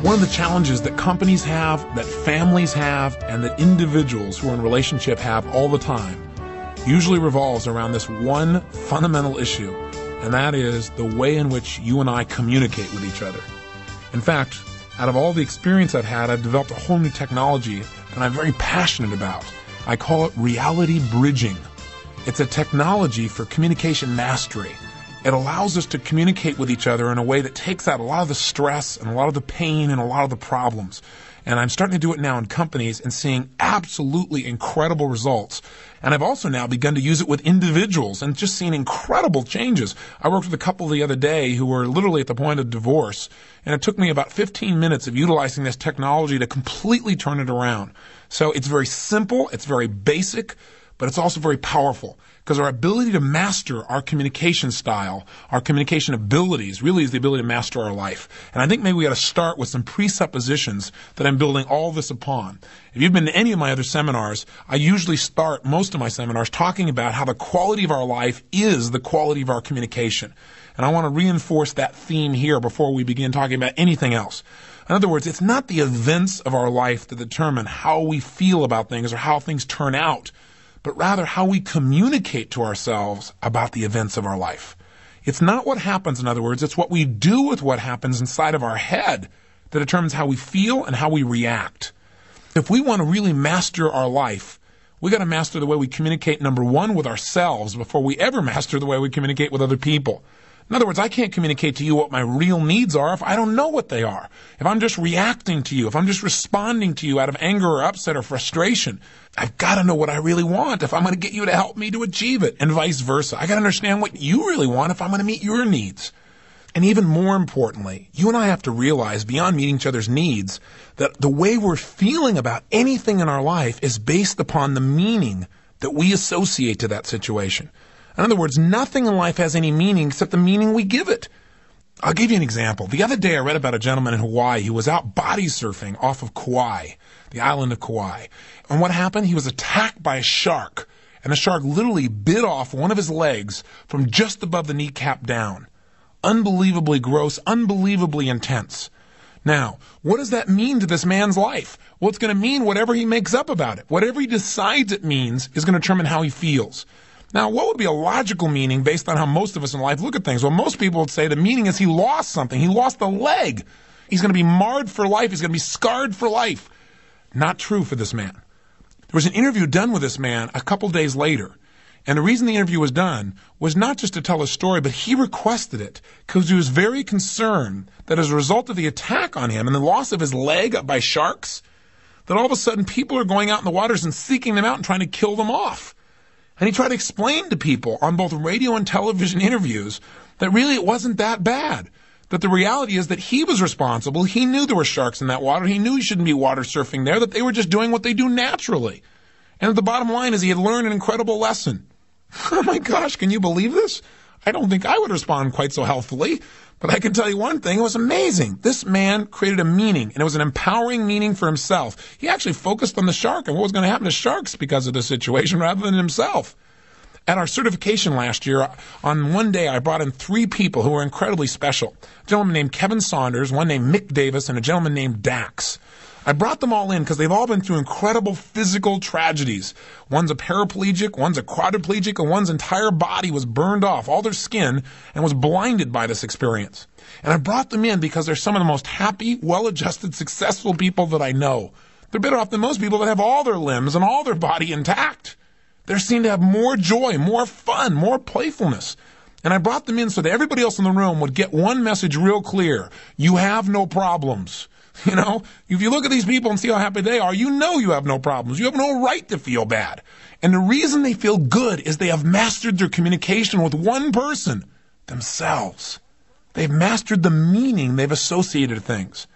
One of the challenges that companies have, that families have, and that individuals who are in relationship have all the time usually revolves around this one fundamental issue, and that is the way in which you and I communicate with each other. In fact, out of all the experience I've had, I've developed a whole new technology that I'm very passionate about. I call it reality bridging. It's a technology for communication mastery. It allows us to communicate with each other in a way that takes out a lot of the stress and a lot of the pain and a lot of the problems. And I'm starting to do it now in companies and seeing absolutely incredible results. And I've also now begun to use it with individuals and just seen incredible changes. I worked with a couple the other day who were literally at the point of divorce, and it took me about 15 minutes of utilizing this technology to completely turn it around. So it's very simple, it's very basic, but it's also very powerful, because our ability to master our communication style, our communication abilities, really is the ability to master our life. And I think maybe we got to start with some presuppositions that I'm building all this upon. If you've been to any of my other seminars, I usually start most of my seminars talking about how the quality of our life is the quality of our communication. And I want to reinforce that theme here before we begin talking about anything else. In other words, it's not the events of our life that determine how we feel about things or how things turn out, but rather how we communicate to ourselves about the events of our life. It's not what happens, in other words, it's what we do with what happens inside of our head that determines how we feel and how we react. If we want to really master our life, we got to master the way we communicate, number one, with ourselves before we ever master the way we communicate with other people. In other words, I can't communicate to you what my real needs are if I don't know what they are. If I'm just reacting to you, if I'm just responding to you out of anger or upset or frustration, I've got to know what I really want if I'm going to get you to help me to achieve it, and vice versa. I got to understand what you really want if I'm going to meet your needs. And even more importantly, you and I have to realize, beyond meeting each other's needs, that the way we're feeling about anything in our life is based upon the meaning that we associate to that situation. In other words, nothing in life has any meaning except the meaning we give it. I'll give you an example. The other day I read about a gentleman in Hawaii who was out body surfing off of Kauai, the island of Kauai. And what happened? He was attacked by a shark, and the shark literally bit off one of his legs from just above the kneecap down. Unbelievably gross, unbelievably intense. Now, what does that mean to this man's life? Well, it's going to mean whatever he makes up about it. Whatever he decides it means is going to determine how he feels. Now, what would be a logical meaning based on how most of us in life look at things? Well, most people would say the meaning is he lost something. He lost a leg. He's going to be marred for life. He's going to be scarred for life. Not true for this man. There was an interview done with this man a couple days later. And the reason the interview was done was not just to tell a story, but he requested it because he was very concerned that as a result of the attack on him and the loss of his leg by sharks, that all of a sudden people are going out in the waters and seeking them out and trying to kill them off. And he tried to explain to people on both radio and television interviews that really it wasn't that bad. That the reality is that he was responsible. He knew there were sharks in that water. He knew he shouldn't be water surfing there, that they were just doing what they do naturally. And the bottom line is he had learned an incredible lesson. Oh my gosh, can you believe this? I don't think I would respond quite so healthily. But I can tell you one thing, it was amazing. This man created a meaning, and it was an empowering meaning for himself. He actually focused on the shark and what was going to happen to sharks because of the situation rather than himself. At our certification last year, on one day, I brought in 3 people who were incredibly special. A gentleman named Kevin Saunders, one named Mick Davis, and a gentleman named Dax. I brought them all in because they've all been through incredible physical tragedies. One's a paraplegic, one's a quadriplegic, and one's entire body was burned off, all their skin, and was blinded by this experience. And I brought them in because they're some of the most happy, well-adjusted, successful people that I know. They're better off than most people that have all their limbs and all their body intact. They seem to have more joy, more fun, more playfulness. And I brought them in so that everybody else in the room would get one message real clear. You have no problems. You know, if you look at these people and see how happy they are, you know you have no problems. You have no right to feel bad. And the reason they feel good is they have mastered their communication with one person, themselves. They've mastered the meaning they've associated to things.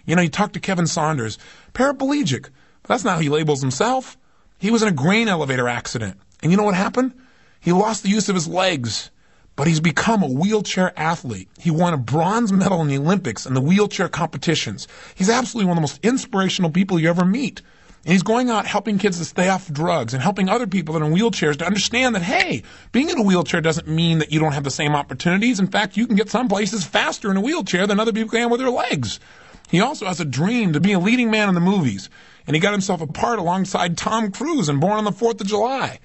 You know, you talk to Kevin Saunders, paraplegic, but that's not how he labels himself. He was in a grain elevator accident. And you know what happened? He lost the use of his legs. But he's become a wheelchair athlete. He won a bronze medal in the Olympics and the wheelchair competitions. He's absolutely one of the most inspirational people you ever meet. And he's going out helping kids to stay off drugs and helping other people that are in wheelchairs to understand that, hey, being in a wheelchair doesn't mean that you don't have the same opportunities. In fact, you can get some places faster in a wheelchair than other people can with their legs. He also has a dream to be a leading man in the movies, and he got himself a part alongside Tom Cruise in Born on the 4th of July.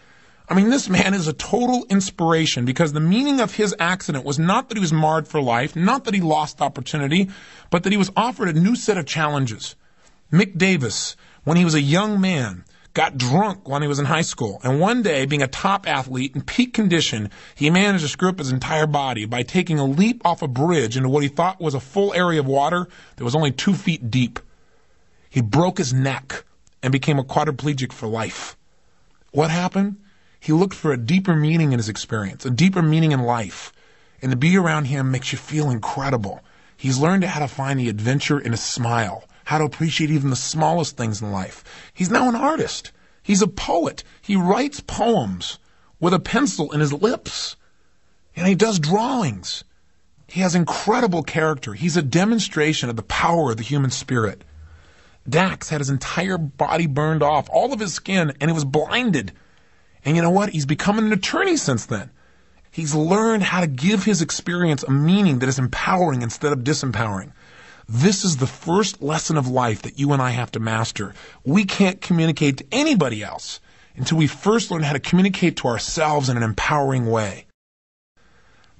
I mean, this man is a total inspiration because the meaning of his accident was not that he was marred for life, not that he lost opportunity, but that he was offered a new set of challenges. Mick Davis, when he was a young man, got drunk when he was in high school, and one day, being a top athlete in peak condition, he managed to screw up his entire body by taking a leap off a bridge into what he thought was a full area of water that was only 2 feet deep. He broke his neck and became a quadriplegic for life. What happened? He looked for a deeper meaning in his experience, a deeper meaning in life. And to be around him makes you feel incredible. He's learned how to find the adventure in a smile, how to appreciate even the smallest things in life. He's now an artist. He's a poet. He writes poems with a pencil in his lips. And he does drawings. He has incredible character. He's a demonstration of the power of the human spirit. Dax had his entire body burned off, all of his skin, and he was blinded. And you know what? He's become an attorney since then. He's learned how to give his experience a meaning that is empowering instead of disempowering. This is the first lesson of life that you and I have to master. We can't communicate to anybody else until we first learn how to communicate to ourselves in an empowering way.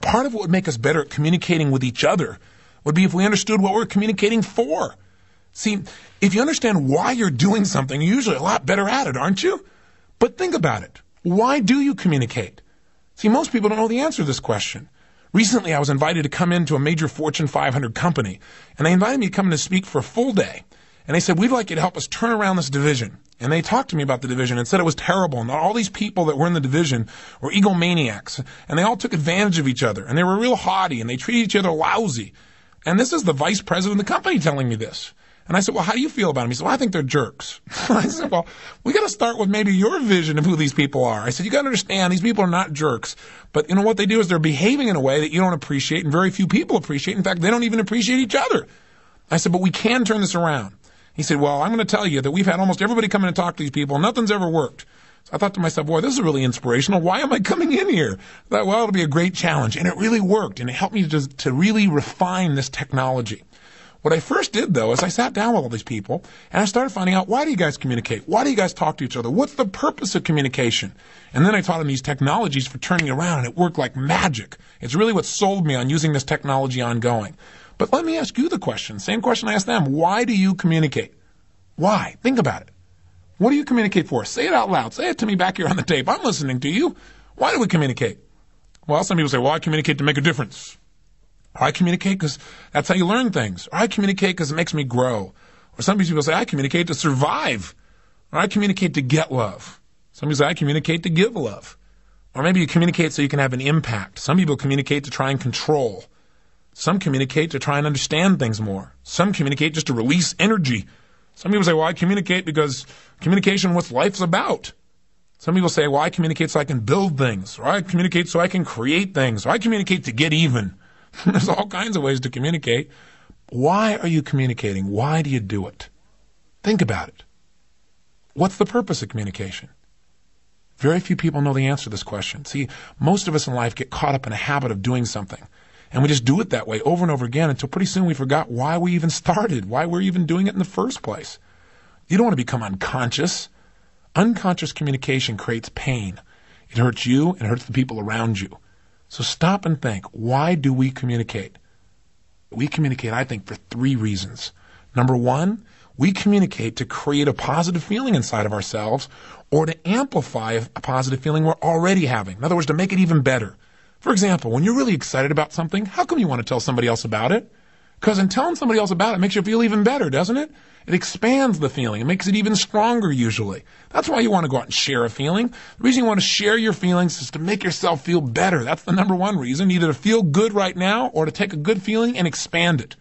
Part of what would make us better at communicating with each other would be if we understood what we're communicating for. See, if you understand why you're doing something, you're usually a lot better at it, aren't you? But think about it. Why do you communicate? See, most people don't know the answer to this question. Recently, I was invited to come into a major Fortune 500 company, and they invited me to come in to speak for a full day. And they said, we'd like you to help us turn around this division. And they talked to me about the division and said it was terrible, and all these people that were in the division were egomaniacs, and they all took advantage of each other, and they were real haughty, and they treated each other lousy. And this is the vice president of the company telling me this. And I said, well, how do you feel about them? He said, well, I think they're jerks. I said, well, we got to start with maybe your vision of who these people are. I said, you got to understand these people are not jerks. But you know what they do is they're behaving in a way that you don't appreciate and very few people appreciate. In fact, they don't even appreciate each other. I said, but we can turn this around. He said, well, I'm going to tell you that we've had almost everybody come in and talk to these people. And nothing's ever worked. So I thought to myself, boy, this is really inspirational. Why am I coming in here? I thought, well, it'll be a great challenge. And it really worked. And it helped me to really refine this technology. What I first did, though, is I sat down with all these people, and I started finding out, why do you guys communicate? Why do you guys talk to each other? What's the purpose of communication? And then I taught them these technologies for turning around, and it worked like magic. It's really what sold me on using this technology ongoing. But let me ask you the question, same question I asked them. Why do you communicate? Why? Think about it. What do you communicate for? Say it out loud. Say it to me back here on the tape. I'm listening to you. Why do we communicate? Well, some people say, well, I communicate to make a difference. Or I communicate because that's how you learn things. Or I communicate because it makes me grow. Or some people say, I communicate to survive. Or I communicate to get love. Some people say, I communicate to give love. Or maybe you communicate so you can have an impact. Some people communicate to try and control. Some communicate to try and understand things more. Some communicate just to release energy. Some people say, well, I communicate because communication is what life's about. Some people say, well, I communicate so I can build things. Or I communicate so I can create things. Or I communicate to get even. There's all kinds of ways to communicate. Why are you communicating? Why do you do it? Think about it. What's the purpose of communication? Very few people know the answer to this question. See, most of us in life get caught up in a habit of doing something. And we just do it that way over and over again until pretty soon we forgot why we even started, why we're even doing it in the first place. You don't want to become unconscious. Unconscious communication creates pain. It hurts you and it hurts the people around you. So stop and think, why do we communicate? We communicate, I think, for 3 reasons. Number 1, we communicate to create a positive feeling inside of ourselves or to amplify a positive feeling we're already having. In other words, to make it even better. For example, when you're really excited about something, how come you want to tell somebody else about it? Because in telling somebody else about it makes you feel even better, doesn't it? It expands the feeling. It makes it even stronger usually. That's why you want to go out and share a feeling. The reason you want to share your feelings is to make yourself feel better. That's the number 1 reason, either to feel good right now or to take a good feeling and expand it.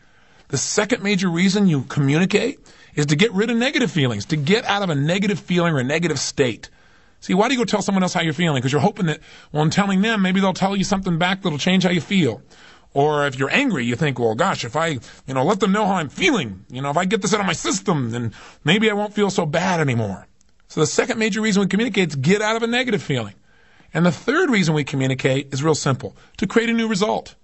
The second major reason you communicate is to get rid of negative feelings, to get out of a negative feeling or a negative state. See, why do you go tell someone else how you're feeling? Because you're hoping that, well, in telling them, maybe they'll tell you something back that'll change how you feel. Or if you're angry, you think, well, gosh, if I, let them know how I'm feeling, if I get this out of my system, then maybe I won't feel so bad anymore. So the second major reason we communicate is get out of a negative feeling. And the third reason we communicate is real simple, to create a new result.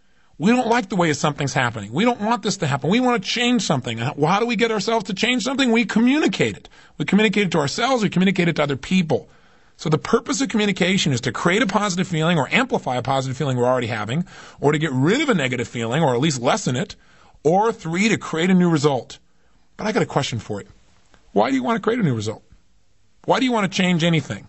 We don't like the way something's happening. We don't want this to happen. We want to change something. Well, how do we get ourselves to change something? We communicate it. We communicate it to ourselves. We communicate it to other people. So the purpose of communication is to create a positive feeling or amplify a positive feeling we're already having, or to get rid of a negative feeling or at least lessen it, or 3, to create a new result. But I got a question for you. Why do you want to create a new result? Why do you want to change anything?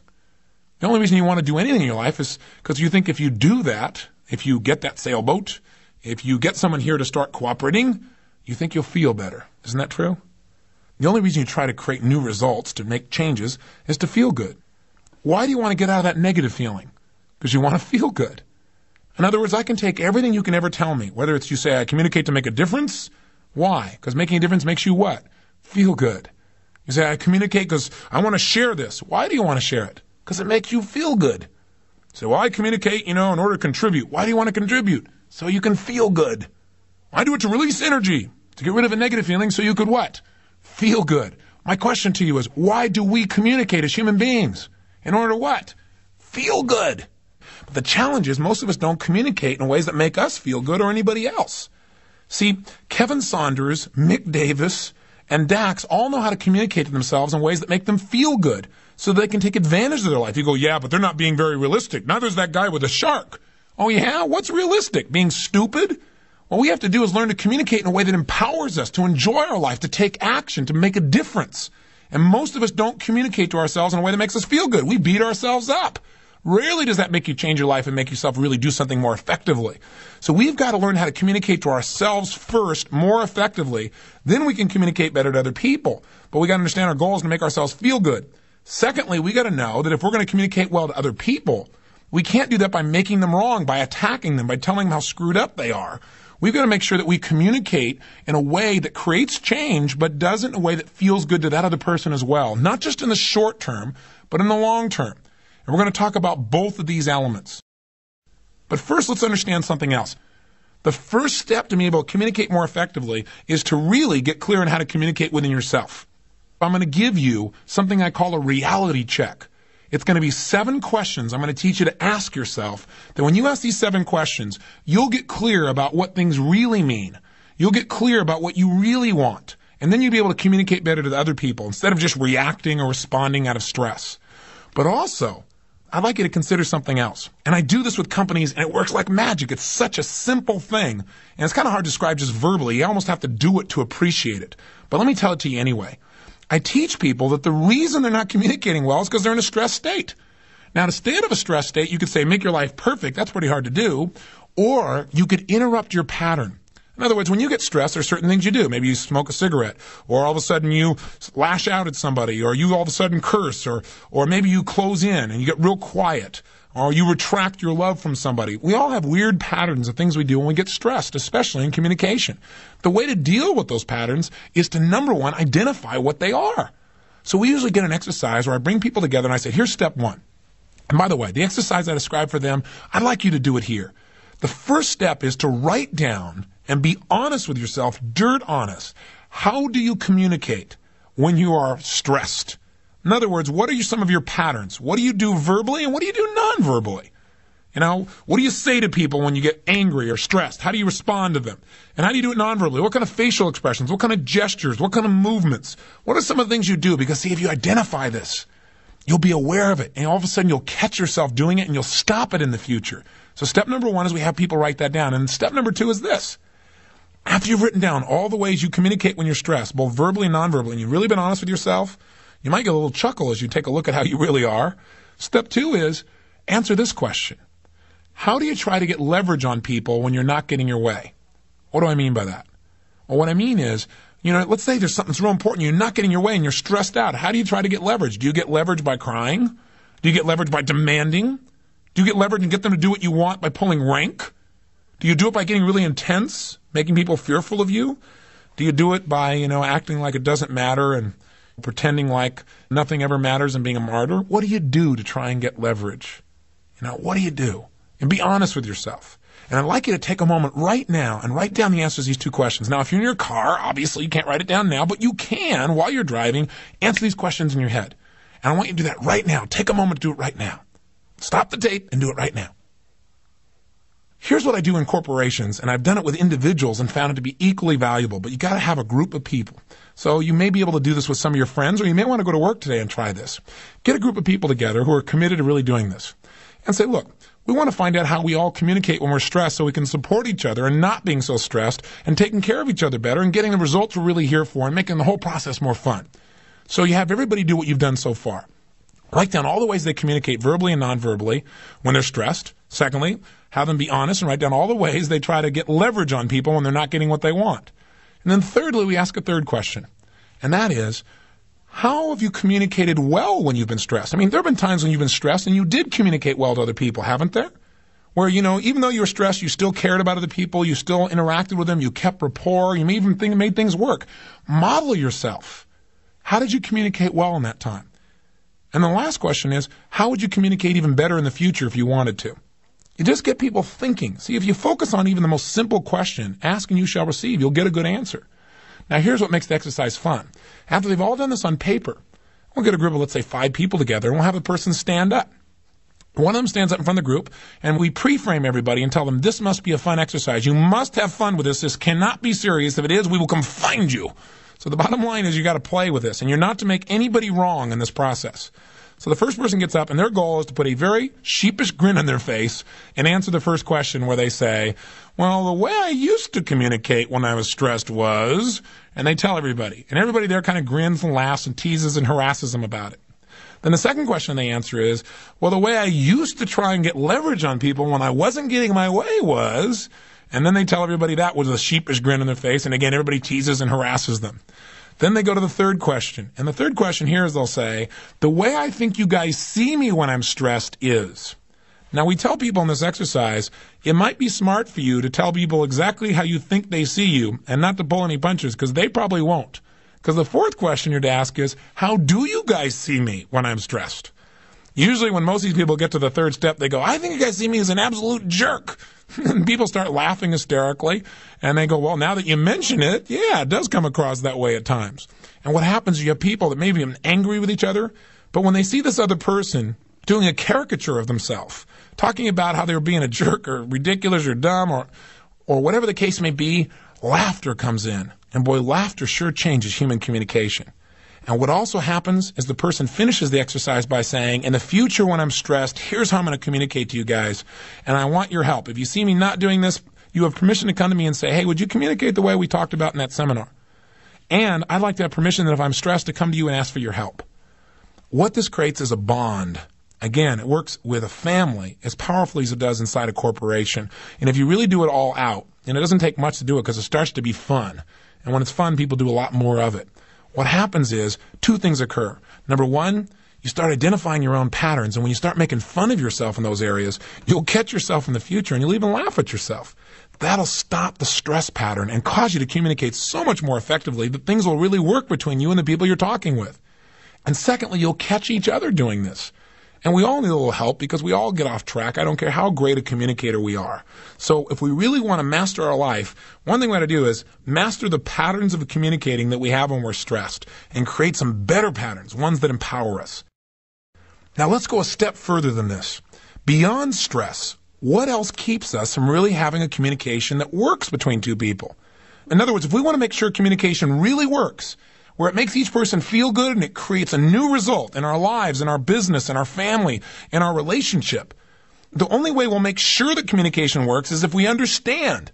The only reason you want to do anything in your life is because you think if you do that, if you get that sailboat, if you get someone here to start cooperating, you think you'll feel better. Isn't that true? The only reason you try to create new results, to make changes, is to feel good. Why do you want to get out of that negative feeling? Because you want to feel good. In other words, I can take everything you can ever tell me, whether it's you say I communicate to make a difference. Why? Because making a difference makes you what? Feel good. You say I communicate because I want to share this. Why do you want to share it? Because it makes you feel good. So, well, I communicate, in order to contribute. Why do you want to contribute? So you can feel good. I do it to release energy, to get rid of a negative feeling so you could what? Feel good. My question to you is, why do we communicate as human beings? In order to what? Feel good. But the challenge is most of us don't communicate in ways that make us feel good or anybody else. See, Kevin Saunders, Mick Davis, and Dax all know how to communicate to themselves in ways that make them feel good so they can take advantage of their life. You go, yeah, but they're not being very realistic. Neither's that guy with a shark. Oh, yeah? What's realistic? Being stupid? What we have to do is learn to communicate in a way that empowers us to enjoy our life, to take action, to make a difference. And most of us don't communicate to ourselves in a way that makes us feel good. We beat ourselves up. Rarely does that make you change your life and make yourself really do something more effectively. So we've got to learn how to communicate to ourselves first, more effectively. Then we can communicate better to other people. But we got to understand our goal is to make ourselves feel good. Secondly, we got to know that if we're going to communicate well to other people, we can't do that by making them wrong, by attacking them, by telling them how screwed up they are. We've got to make sure that we communicate in a way that creates change, but does it in a way that feels good to that other person as well. Not just in the short term, but in the long term. And we're going to talk about both of these elements. But first, let's understand something else. The first step to being able to communicate more effectively is to really get clear on how to communicate within yourself. I'm going to give you something I call a reality check. It's going to be 7 questions I'm going to teach you to ask yourself, that when you ask these 7 questions, you'll get clear about what things really mean. You'll get clear about what you really want. And then you'll be able to communicate better to the other people instead of just reacting or responding out of stress. But also, I'd like you to consider something else. And I do this with companies, and it works like magic. It's such a simple thing. And it's kind of hard to describe just verbally. You almost have to do it to appreciate it. But let me tell it to you anyway. I teach people that the reason they're not communicating well is because they're in a stressed state. Now, to stay out of a stressed state, you could say, make your life perfect. That's pretty hard to do. Or you could interrupt your pattern. In other words, when you get stressed, there are certain things you do. Maybe you smoke a cigarette, or all of a sudden you lash out at somebody, or you all of a sudden curse, or maybe you close in and you get real quiet, or you retract your love from somebody. We all have weird patterns of things we do when we get stressed, especially in communication. The way to deal with those patterns is to, number 1, identify what they are. So we usually get an exercise where I bring people together and I say, here's step 1. And by the way, the exercise I described for them, I'd like you to do it here. The first step is to write down and be honest with yourself, dirt honest. How do you communicate when you are stressed? In other words, what are some of your patterns? What do you do verbally and what do you do non-verbally? What do you say to people when you get angry or stressed? How do you respond to them? And how do you do it non-verbally? What kind of facial expressions? What kind of gestures? What kind of movements? What are some of the things you do? Because see, if you identify this, you'll be aware of it. And all of a sudden you'll catch yourself doing it and you'll stop it in the future. So step number 1 is we have people write that down. And step number 2 is this. After you've written down all the ways you communicate when you're stressed, both verbally and non-verbally, and you've really been honest with yourself, you might get a little chuckle as you take a look at how you really are. Step 2 is answer this question. How do you try to get leverage on people when you're not getting your way? What do I mean by that? Well, what I mean is, let's say there's something that's real important, you're not getting your way and you're stressed out. How do you try to get leverage? Do you get leverage by crying? Do you get leverage by demanding? Do you get leverage and get them to do what you want by pulling rank? Do you do it by getting really intense, making people fearful of you? Do you do it by, acting like it doesn't matter and pretending like nothing ever matters and being a martyr? What do you do to try and get leverage? What do you do? And be honest with yourself. And I'd like you to take a moment right now and write down the answers to these 2 questions. Now, if you're in your car, obviously you can't write it down now, but you can, while you're driving, answer these questions in your head. And I want you to do that right now. Take a moment to do it right now. Stop the tape and do it right now. Here's what I do in corporations, and I've done it with individuals and found it to be equally valuable, but you got to have a group of people. So you may be able to do this with some of your friends, or you may want to go to work today and try this. Get a group of people together who are committed to really doing this and say, look, we want to find out how we all communicate when we're stressed so we can support each other and not being so stressed and taking care of each other better and getting the results we're really here for and making the whole process more fun. So you have everybody do what you've done so far. Write down all the ways they communicate verbally and non-verbally when they're stressed. Secondly, have them be honest and write down all the ways they try to get leverage on people when they're not getting what they want. And then thirdly, we ask a third question, and that is, how have you communicated well when you've been stressed? I mean, there have been times when you've been stressed and you did communicate well to other people, haven't there? Where, even though you were stressed, you still cared about other people, you still interacted with them, you kept rapport, you may even think made things work. Model yourself. How did you communicate well in that time? And the last question is, how would you communicate even better in the future if you wanted to? You just get people thinking. See, if you focus on even the most simple question, ask and you shall receive, you'll get a good answer. Now, here's what makes the exercise fun. After they've all done this on paper, we'll get a group of, let's say, 5 people together, and we'll have a person stand up. One of them stands up in front of the group, and we pre-frame everybody and tell them, this must be a fun exercise. You must have fun with this. This cannot be serious. If it is, we will come find you. So the bottom line is you got to play with this, and you're not to make anybody wrong in this process. So the first person gets up, and their goal is to put a very sheepish grin on their face and answer the first question where they say, well, the way I used to communicate when I was stressed was, and they tell everybody. And everybody there kind of grins and laughs and teases and harasses them about it. Then the second question they answer is, well, the way I used to try and get leverage on people when I wasn't getting my way was, and then they tell everybody that with a sheepish grin on their face, and again, everybody teases and harasses them. Then they go to the third question. And the third question here is they'll say, the way I think you guys see me when I'm stressed is. Now, we tell people in this exercise, it might be smart for you to tell people exactly how you think they see you and not to pull any punches, because they probably won't. Because the fourth question you're to ask is, how do you guys see me when I'm stressed? Usually when most of these people get to the third step, they go, I think you guys see me as an absolute jerk. And people start laughing hysterically, and they go, well, now that you mention it, yeah, it does come across that way at times. And what happens is you have people that maybe are angry with each other, but when they see this other person doing a caricature of themselves, talking about how they were being a jerk or ridiculous or dumb or whatever the case may be, laughter comes in. And boy, laughter sure changes human communication. And what also happens is the person finishes the exercise by saying, in the future when I'm stressed, here's how I'm going to communicate to you guys, and I want your help. If you see me not doing this, you have permission to come to me and say, hey, would you communicate the way we talked about in that seminar? And I'd like to have permission that if I'm stressed to come to you and ask for your help. What this creates is a bond. Again, it works with a family as powerfully as it does inside a corporation. And if you really do it all out, and it doesn't take much to do it because it starts to be fun, and when it's fun, people do a lot more of it. What happens is 2 things occur. Number 1, you start identifying your own patterns, and when you start making fun of yourself in those areas, you'll catch yourself in the future, and you'll even laugh at yourself. That'll stop the stress pattern and cause you to communicate so much more effectively that things will really work between you and the people you're talking with. And secondly, you'll catch each other doing this. And we all need a little help because we all get off track. I don't care how great a communicator we are. So if we really want to master our life, one thing we got to do is master the patterns of communicating that we have when we're stressed and create some better patterns, ones that empower us. Now let's go a step further than this. Beyond stress, what else keeps us from really having a communication that works between 2 people? In other words, if we want to make sure communication really works, where it makes each person feel good and it creates a new result in our lives, in our business, in our family, in our relationship. The only way we'll make sure that communication works is if we understand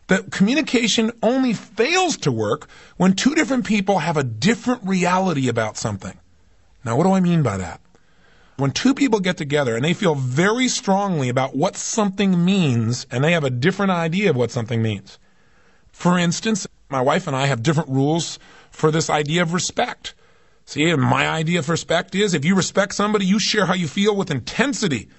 that communication only fails to work when 2 different people have a different reality about something. Now, what do I mean by that? When 2 people get together and they feel very strongly about what something means and they have a different idea of what something means. For instance, my wife and I have different rules for this idea of respect. See, my idea of respect is if you respect somebody, you share how you feel with intensity.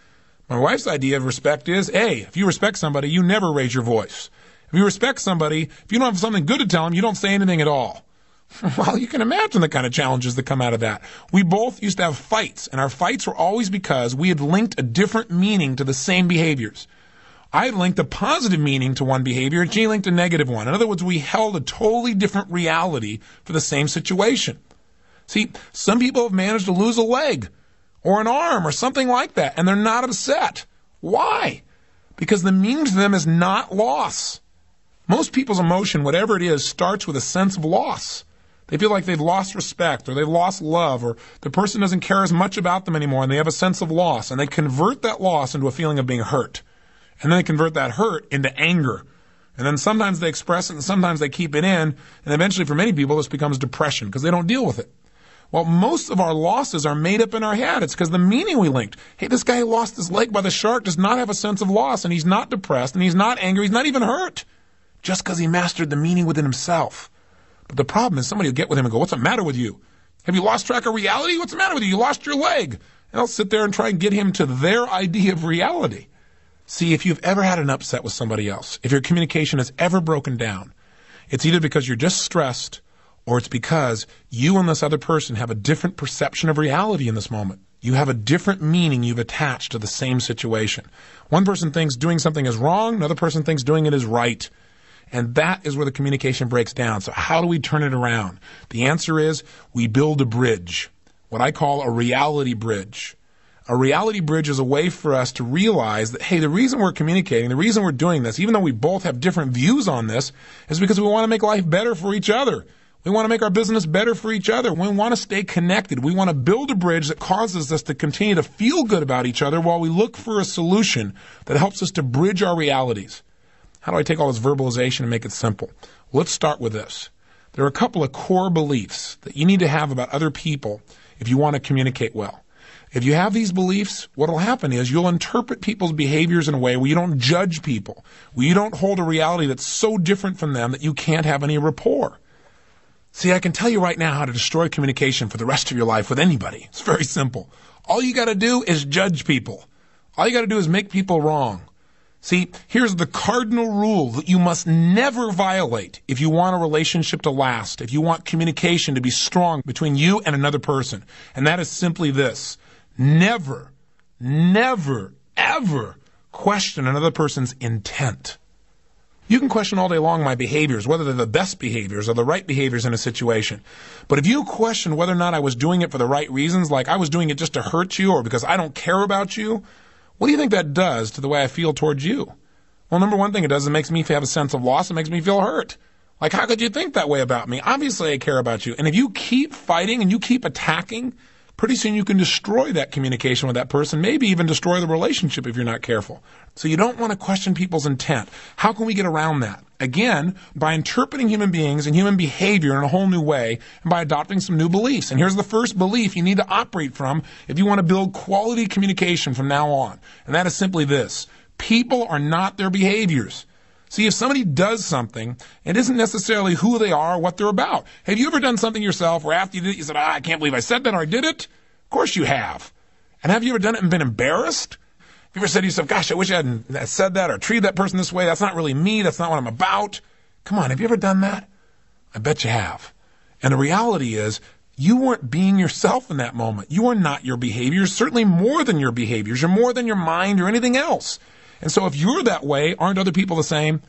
My wife's idea of respect is, hey, if you respect somebody, you never raise your voice. If you respect somebody, if you don't have something good to tell them, you don't say anything at all. Well, you can imagine the kind of challenges that come out of that. We both used to have fights, and our fights were always because we had linked a different meaning to the same behaviors. I linked a positive meaning to one behavior, and she linked a negative one. In other words, we held a totally different reality for the same situation. See, some people have managed to lose a leg or an arm or something like that, and they're not upset. Why? because the meaning to them is not loss. Most people's emotion, whatever it is, starts with a sense of loss. They feel like they've lost respect or they've lost love or the person doesn't care as much about them anymore and they have a sense of loss, and they convert that loss into a feeling of being hurt. And then they convert that hurt into anger. And then sometimes they express it and sometimes they keep it in, and eventually for many people this becomes depression because they don't deal with it. Well, most of our losses are made up in our head. It's because the meaning we linked. Hey, this guy who lost his leg by the shark does not have a sense of loss, and he's not depressed, and he's not angry, he's not even hurt, just because he mastered the meaning within himself. But the problem is somebody will get with him and go, what's the matter with you? Have you lost track of reality? What's the matter with you? You lost your leg. And they'll sit there and try and get him to their idea of reality. See, if you've ever had an upset with somebody else, if your communication has ever broken down, it's either because you're just stressed or it's because you and this other person have a different perception of reality in this moment. You have a different meaning you've attached to the same situation. One person thinks doing something is wrong, another person thinks doing it is right. And that is where the communication breaks down. So how do we turn it around? The answer is we build a bridge, what I call a reality bridge. A reality bridge is a way for us to realize that, hey, the reason we're communicating, the reason we're doing this, even though we both have different views on this, is because we want to make life better for each other. We want to make our business better for each other. We want to stay connected. We want to build a bridge that causes us to continue to feel good about each other while we look for a solution that helps us to bridge our realities. How do I take all this verbalization and make it simple? Well, let's start with this. There are a couple of core beliefs that you need to have about other people if you want to communicate well. If you have these beliefs, what will happen is you'll interpret people's behaviors in a way where you don't judge people, where you don't hold a reality that's so different from them that you can't have any rapport. See, I can tell you right now how to destroy communication for the rest of your life with anybody. It's very simple. All you got to do is judge people. All you got to do is make people wrong. See, here's the cardinal rule that you must never violate if you want a relationship to last, if you want communication to be strong between you and another person. And that is simply this. Never, never, ever question another person's intent. You can question all day long my behaviors, whether they're the best behaviors or the right behaviors in a situation. But if you question whether or not I was doing it for the right reasons, like I was doing it just to hurt you or because I don't care about you, what do you think that does to the way I feel towards you? Well, number one thing it does, it makes me have a sense of loss. It makes me feel hurt. Like, how could you think that way about me? Obviously, I care about you. And if you keep fighting and you keep attacking, pretty soon you can destroy that communication with that person, maybe even destroy the relationship if you're not careful. So you don't want to question people's intent. How can we get around that? Again, by interpreting human beings and human behavior in a whole new way and by adopting some new beliefs. And here's the first belief you need to operate from if you want to build quality communication from now on. And that is simply this. People are not their behaviors. See, if somebody does something, it isn't necessarily who they are or what they're about. Have you ever done something yourself where after you did it, you said, I can't believe I said that or I did it? Of course you have. And have you ever done it and been embarrassed? Have you ever said to yourself, gosh, I wish I hadn't said that or treated that person this way. That's not really me. That's not what I'm about. Come on, have you ever done that? I bet you have. And the reality is, you weren't being yourself in that moment. You are not your behaviors, certainly more than your behaviors. You're more than your mind or anything else. And so if you're that way, aren't other people the same?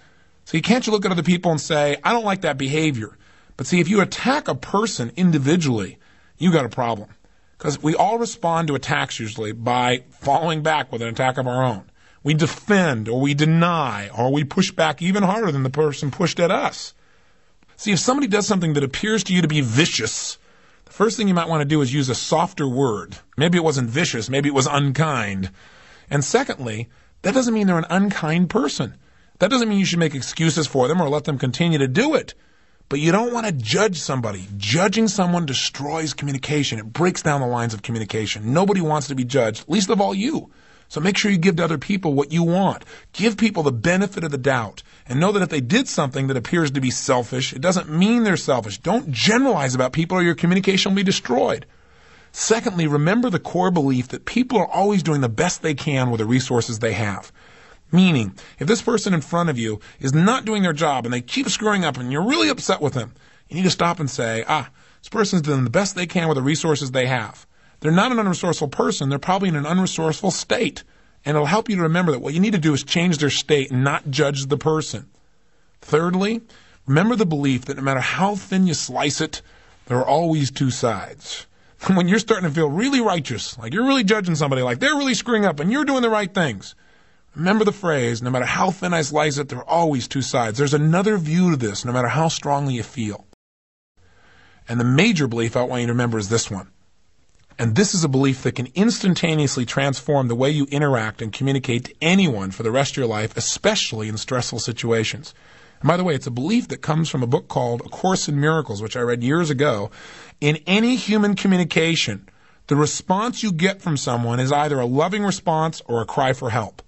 So can't you look at other people and say, I don't like that behavior. But see, if you attack a person individually, you got a problem. Because we all respond to attacks usually by following back with an attack of our own. We defend or we deny or we push back even harder than the person pushed at us. See, if somebody does something that appears to you to be vicious, the first thing you might want to do is use a softer word. Maybe it wasn't vicious, maybe it was unkind. And secondly, that doesn't mean they're an unkind person. That doesn't mean you should make excuses for them or let them continue to do it. But you don't want to judge somebody. Judging someone destroys communication. It breaks down the lines of communication. Nobody wants to be judged, least of all you. So make sure you give to other people what you want. Give people the benefit of the doubt. And know that if they did something that appears to be selfish, it doesn't mean they're selfish. Don't generalize about people or your communication will be destroyed. Secondly, remember the core belief that people are always doing the best they can with the resources they have. Meaning, if this person in front of you is not doing their job and they keep screwing up and you're really upset with them, you need to stop and say, this person's doing the best they can with the resources they have. They're not an unresourceful person. They're probably in an unresourceful state. And it'll help you to remember that what you need to do is change their state and not judge the person. Thirdly, remember the belief that no matter how thin you slice it, there are always two sides. When you're starting to feel really righteous, like you're really judging somebody, like they're really screwing up and you're doing the right things, Remember the phrase, no matter how thin I slice it, there are always two sides. There's another view to this, no matter how strongly you feel. And the major belief I want you to remember is this one. And this is a belief that can instantaneously transform the way you interact and communicate to anyone for the rest of your life, especially in stressful situations. And by the way, it's a belief that comes from a book called A Course in Miracles, which I read years ago. In any human communication, the response you get from someone is either a loving response or a cry for help.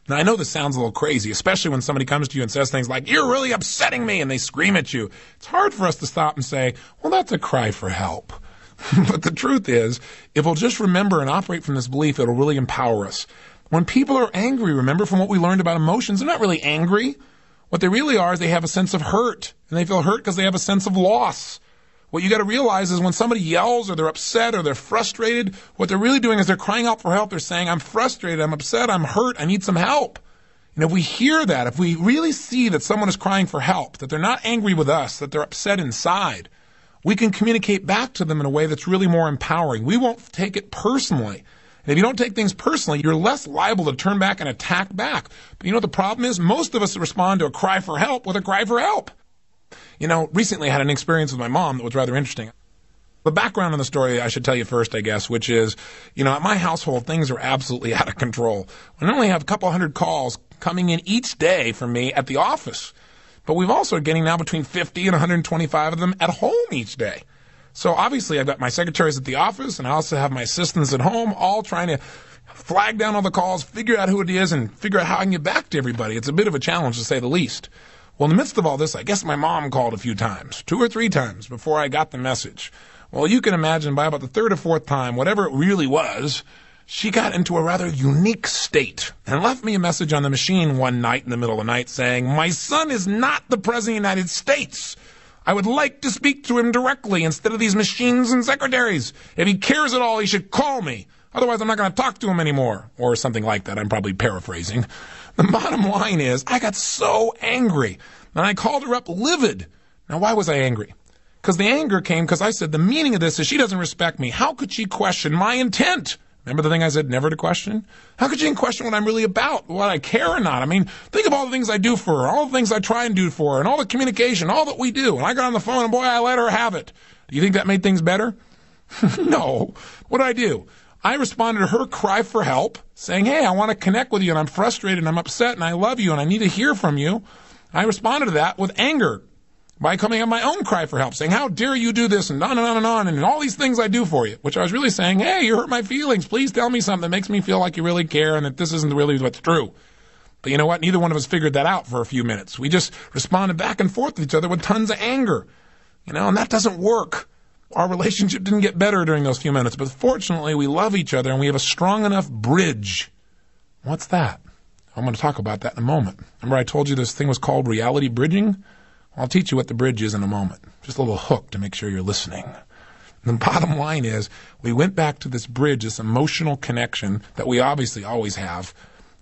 Now, I know this sounds a little crazy, especially when somebody comes to you and says things like, "You're really upsetting me," and they scream at you. It's hard for us to stop and say, well, that's a cry for help. But the truth is, if we'll just remember and operate from this belief, it'll really empower us. When people are angry, remember from what we learned about emotions, they're not really angry. What they really are is they have a sense of hurt, and they feel hurt because they have a sense of loss. What you got to realize is when somebody yells or they're upset or they're frustrated, what they're really doing is they're crying out for help. They're saying, "I'm frustrated, I'm upset, I'm hurt, I need some help." And if we hear that, if we really see that someone is crying for help, that they're not angry with us, that they're upset inside, we can communicate back to them in a way that's really more empowering. We won't take it personally. And if you don't take things personally, you're less liable to turn back and attack back. But you know what the problem is? Most of us respond to a cry for help with a cry for help. You know, recently I had an experience with my mom that was rather interesting. The background on the story I should tell you first, I guess, which is, you know, at my household, things are absolutely out of control. We only have a couple hundred calls coming in each day from me at the office. But we've also getting now between 50 and 125 of them at home each day. So obviously I've got my secretaries at the office, and I also have my assistants at home, all trying to flag down all the calls, figure out who it is, and figure out how I can get back to everybody. It's a bit of a challenge, to say the least. Well, in the midst of all this, I guess my mom called a few times, 2 or 3 times, before I got the message. Well, you can imagine by about the 3rd or 4th time, whatever it really was, she got into a rather unique state and left me a message on the machine one night in the middle of the night saying, "My son is not the President of the United States. I would like to speak to him directly instead of these machines and secretaries. If he cares at all, he should call me. Otherwise, I'm not going to talk to him anymore," or something like that. I'm probably paraphrasing. The bottom line is, I got so angry, and I called her up livid. Now, why was I angry? Because the anger came because I said, the meaning of this is she doesn't respect me. How could she question my intent? Remember the thing I said, never to question? How could she question what I'm really about, what I care or not? I mean, think of all the things I do for her, all the things I try and do for her, and all the communication, all that we do. And I got on the phone, and boy, I let her have it. Do you think that made things better? No. What did I do? I responded to her cry for help, saying, "Hey, I want to connect with you, and I'm frustrated, and I'm upset, and I love you, and I need to hear from you." I responded to that with anger by coming on my own cry for help, saying, "How dare you do this," and on and on and on, and all these things I do for you, which I was really saying, "Hey, you hurt my feelings. Please tell me something that makes me feel like you really care and that this isn't really what's true." But you know what? Neither one of us figured that out for a few minutes. We just responded back and forth with each other with tons of anger. You know, and that doesn't work. Our relationship didn't get better during those few minutes, but fortunately we love each other and we have a strong enough bridge. What's that? I'm going to talk about that in a moment. Remember I told you this thing was called reality bridging? I'll teach you what the bridge is in a moment. Just a little hook to make sure you're listening. And the bottom line is, we went back to this bridge, this emotional connection that we obviously always have,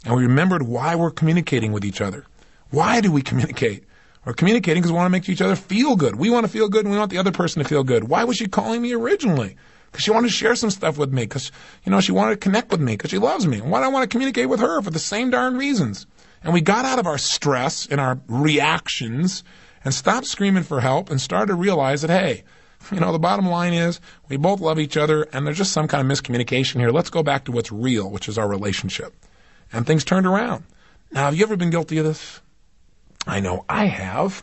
and we remembered why we're communicating with each other. Why do we communicate? We're communicating because we want to make each other feel good. We want to feel good, and we want the other person to feel good. Why was she calling me originally? Because she wanted to share some stuff with me, because, you know, she wanted to connect with me, because she loves me. And why do I want to communicate with her? For the same darn reasons. And we got out of our stress and our reactions and stopped screaming for help and started to realize that, hey, you know, the bottom line is we both love each other, and there's just some kind of miscommunication here. Let's go back to what's real, which is our relationship. And things turned around. Now, have you ever been guilty of this? I know I have.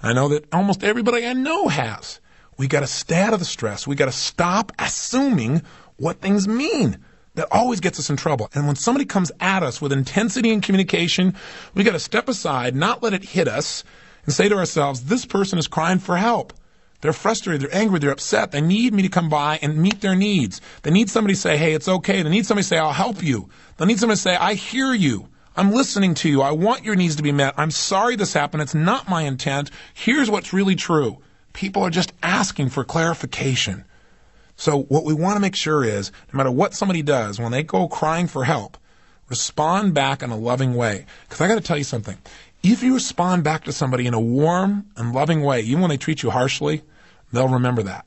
I know that almost everybody I know has. We got to stay out of the stress. We got to stop assuming what things mean. That always gets us in trouble. And when somebody comes at us with intensity in communication, we got to step aside, not let it hit us, and say to ourselves, this person is crying for help. They're frustrated, they're angry, they're upset. They need me to come by and meet their needs. They need somebody to say, hey, it's okay. They need somebody to say, I'll help you. They need somebody to say, I hear you. I'm listening to you. I want your needs to be met. I'm sorry this happened. It's not my intent. Here's what's really true. People are just asking for clarification. So what we want to make sure is, no matter what somebody does, when they go crying for help, respond back in a loving way. Because I got to tell you something. If you respond back to somebody in a warm and loving way, even when they treat you harshly, they'll remember that.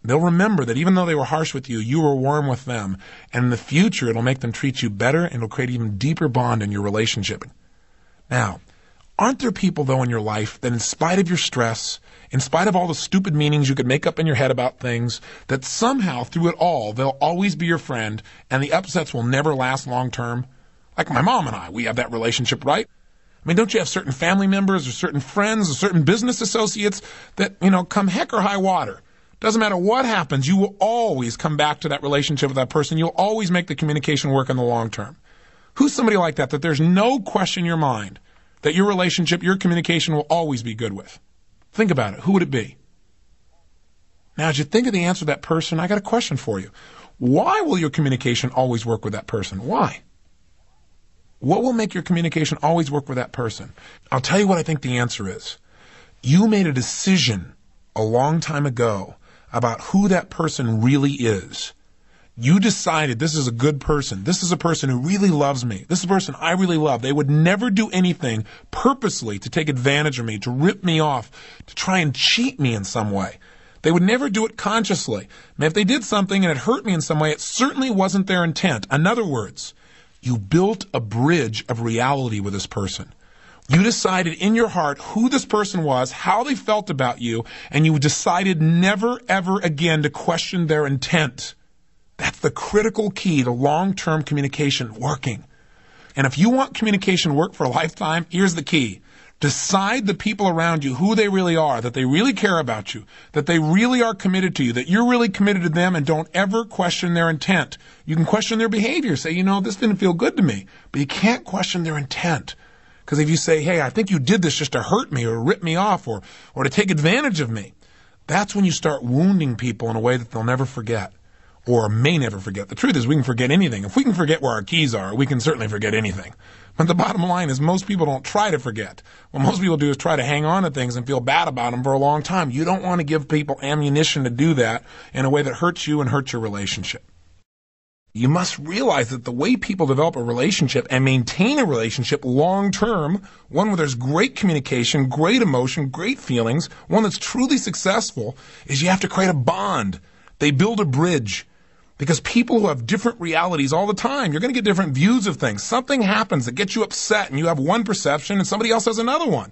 They'll remember that even though they were harsh with you, you were warm with them. And in the future, it'll make them treat you better, and it'll create an even deeper bond in your relationship. Now, aren't there people, though, in your life that in spite of your stress, in spite of all the stupid meanings you could make up in your head about things, that somehow through it all, they'll always be your friend, and the upsets will never last long term? Like my mom and I, we have that relationship, right? I mean, don't you have certain family members or certain friends or certain business associates that, come heck or high water? Doesn't matter what happens, you will always come back to that relationship with that person. You'll always make the communication work in the long term. Who's somebody like that there's no question in your mind that your relationship, your communication will always be good with? Think about it. Who would it be? Now, as you think of the answer to that person, I got a question for you. Why will your communication always work with that person? Why? What will make your communication always work with that person? I'll tell you what I think the answer is. You made a decision a long time ago about who that person really is. You decided this is a good person. This is a person who really loves me. This is a person I really love. They would never do anything purposely to take advantage of me, to rip me off, to try and cheat me in some way. They would never do it consciously. And if they did something and it hurt me in some way, it certainly wasn't their intent. In other words, you built a bridge of reality with this person. You decided in your heart who this person was, how they felt about you, and you decided never, ever again to question their intent. That's the critical key to long-term communication working. And if you want communication to work for a lifetime, here's the key. Decide the people around you who they really are, that they really care about you, that they really are committed to you, that you're really committed to them, and don't ever question their intent. You can question their behavior. Say, this didn't feel good to me. But you can't question their intent. Because if you say, hey, I think you did this just to hurt me or rip me off or to take advantage of me, that's when you start wounding people in a way that they'll never forget or may never forget. The truth is we can forget anything. If we can forget where our keys are, we can certainly forget anything. But the bottom line is most people don't try to forget. What most people do is try to hang on to things and feel bad about them for a long time. You don't want to give people ammunition to do that in a way that hurts you and hurts your relationship. You must realize that the way people develop a relationship and maintain a relationship long-term, one where there's great communication, great emotion, great feelings, one that's truly successful, is you have to create a bond. They build a bridge. Because people who have different realities all the time, you're going to get different views of things. Something happens that gets you upset and you have one perception and somebody else has another one.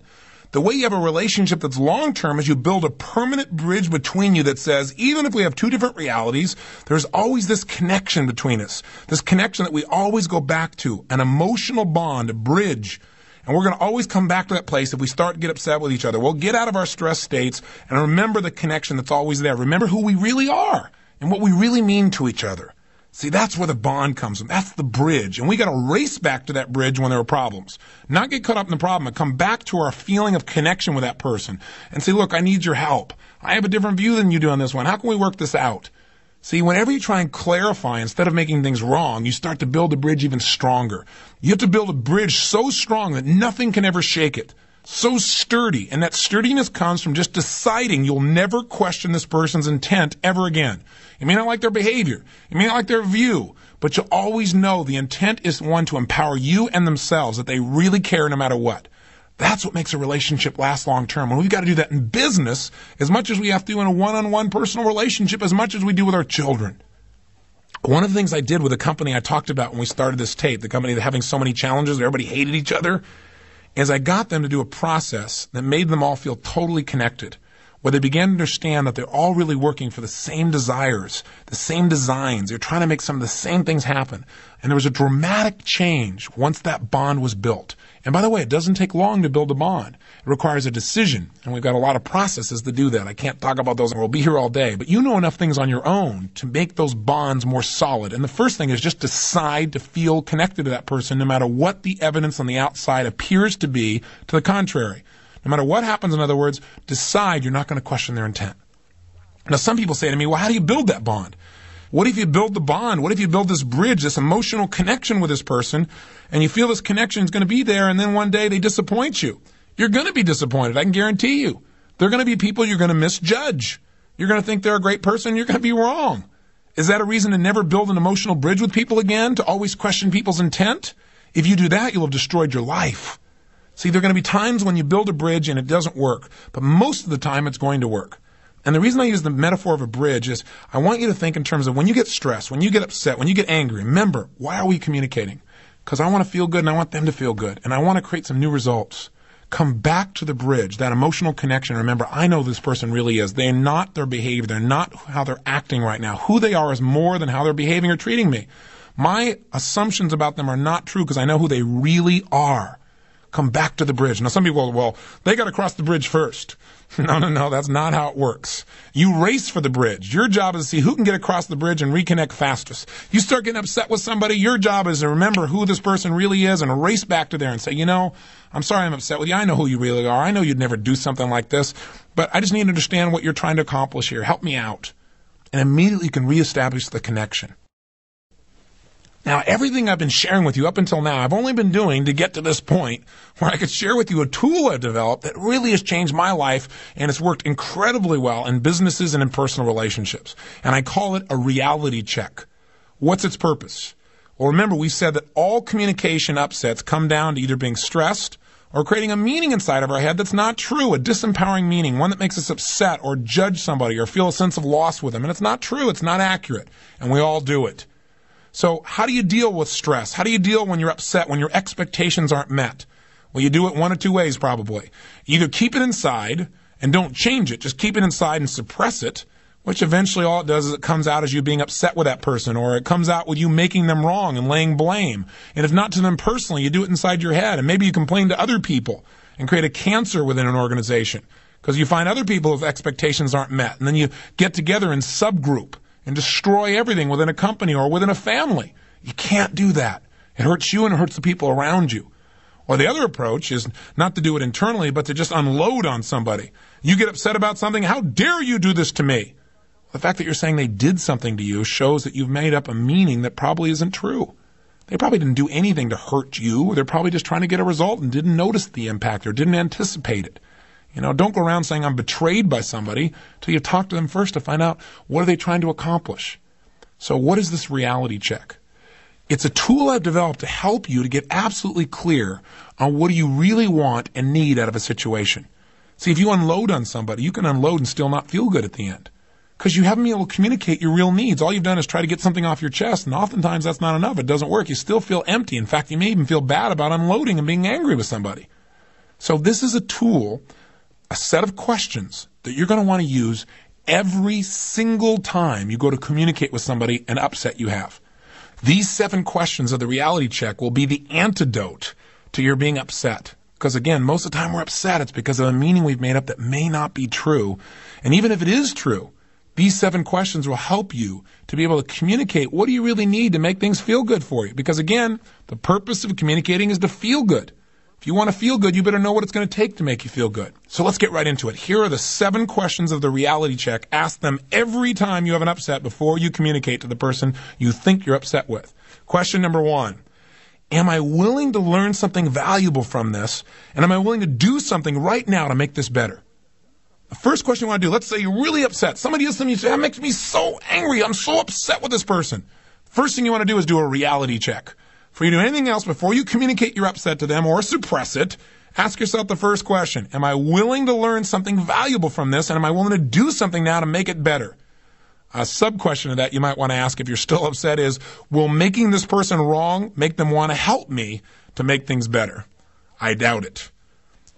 The way you have a relationship that's long-term is you build a permanent bridge between you that says, even if we have two different realities, there's always this connection between us, this connection that we always go back to, an emotional bond, a bridge. And we're going to always come back to that place if we start to get upset with each other. We'll get out of our stress states and remember the connection that's always there. Remember who we really are and what we really mean to each other. See, that's where the bond comes from. That's the bridge. And we got to race back to that bridge when there are problems. Not get caught up in the problem, but come back to our feeling of connection with that person and say, look, I need your help. I have a different view than you do on this one. How can we work this out? See, whenever you try and clarify, instead of making things wrong, you start to build a bridge even stronger. You have to build a bridge so strong that nothing can ever shake it. So sturdy. And that sturdiness comes from just deciding you'll never question this person's intent ever again. You may not like their behavior. You may not like their view. But you'll always know the intent is one to empower you and themselves, that they really care no matter what. That's what makes a relationship last long term. And we've got to do that in business as much as we have to in a one-on-one personal relationship, as much as we do with our children. One of the things I did with a company I talked about when we started this tape, the company that having so many challenges, everybody hated each other, is I got them to do a process that made them all feel totally connected, where they began to understand that they're all really working for the same desires, the same designs. They're trying to make some of the same things happen. And there was a dramatic change once that bond was built. And by the way, it doesn't take long to build a bond. It requires a decision, and we've got a lot of processes to do that. I can't talk about those, and we'll be here all day. But you know enough things on your own to make those bonds more solid. And the first thing is just decide to feel connected to that person no matter what the evidence on the outside appears to be to the contrary. No matter what happens, in other words, decide you're not going to question their intent. Now, some people say to me, well, how do you build that bond? What if you build the bond? What if you build this bridge, this emotional connection with this person, and you feel this connection is going to be there, and then one day they disappoint you? You're going to be disappointed, I can guarantee you. They're going to be people you're going to misjudge. You're going to think they're a great person, you're going to be wrong. Is that a reason to never build an emotional bridge with people again, to always question people's intent? If you do that, you'll have destroyed your life. See, there are going to be times when you build a bridge and it doesn't work, but most of the time it's going to work. And the reason I use the metaphor of a bridge is I want you to think in terms of when you get stressed, when you get upset, when you get angry, remember, why are we communicating? Because I want to feel good and I want them to feel good. And I want to create some new results. Come back to the bridge, that emotional connection. Remember, I know this person really is. They're not their behavior. They're not how they're acting right now. Who they are is more than how they're behaving or treating me. My assumptions about them are not true because I know who they really are. Come back to the bridge. Now, some people, well, they got to cross the bridge first. No, that's not how it works. You race for the bridge. Your job is to see who can get across the bridge and reconnect fastest. You start getting upset with somebody, your job is to remember who this person really is and race back to there and say, I'm sorry I'm upset with you. I know who you really are. I know you'd never do something like this, but I just need to understand what you're trying to accomplish here. Help me out. And immediately you can reestablish the connection. Now, everything I've been sharing with you up until now, I've only been doing to get to this point where I could share with you a tool I've developed that really has changed my life, and it's worked incredibly well in businesses and in personal relationships. And I call it a reality check. What's its purpose? Well, remember, we said that all communication upsets come down to either being stressed or creating a meaning inside of our head that's not true, a disempowering meaning, one that makes us upset or judge somebody or feel a sense of loss with them. And it's not true. It's not accurate. And we all do it. So how do you deal with stress? How do you deal when you're upset, when your expectations aren't met? Well, you do it one of two ways probably. You either keep it inside and don't change it, just keep it inside and suppress it, which eventually all it does is it comes out as you being upset with that person, or it comes out with you making them wrong and laying blame. And if not to them personally, you do it inside your head, and maybe you complain to other people and create a cancer within an organization because you find other people's expectations aren't met, and then you get together in subgroup and destroy everything within a company or within a family. You can't do that. It hurts you and it hurts the people around you. Or the other approach is not to do it internally, but to just unload on somebody. You get upset about something, how dare you do this to me? The fact that you're saying they did something to you shows that you've made up a meaning that probably isn't true. They probably didn't do anything to hurt you. They're probably just trying to get a result and didn't notice the impact or didn't anticipate it. Don't go around saying I'm betrayed by somebody till you talk to them first to find out what are they trying to accomplish. So what is this reality check? It's a tool I've developed to help you to get absolutely clear on what do you really want and need out of a situation. See, if you unload on somebody, you can unload and still not feel good at the end because you haven't been able to communicate your real needs. All you've done is try to get something off your chest, and oftentimes that's not enough. It doesn't work. You still feel empty. In fact, you may even feel bad about unloading and being angry with somebody. So this is a tool, a set of questions that you're going to want to use every single time you go to communicate with somebody an upset you have. These 7 questions of the reality check will be the antidote to your being upset. Because again, most of the time we're upset, it's because of a meaning we've made up that may not be true. And even if it is true, these 7 questions will help you to be able to communicate what do you really need to make things feel good for you. Because again, the purpose of communicating is to feel good. If you want to feel good, you better know what it's going to take to make you feel good. So let's get right into it. Here are the 7 questions of the reality check. Ask them every time you have an upset before you communicate to the person you think you're upset with. Question number 1. Am I willing to learn something valuable from this? And am I willing to do something right now to make this better? The first question you want to do, let's say you're really upset. Somebody does something, you say, that makes me so angry. I'm so upset with this person. First thing you want to do is do a reality check. For you to do anything else, before you communicate your upset to them or suppress it, ask yourself the first question. Am I willing to learn something valuable from this? And am I willing to do something now to make it better? A sub-question of that you might want to ask if you're still upset is, will making this person wrong make them want to help me to make things better? I doubt it.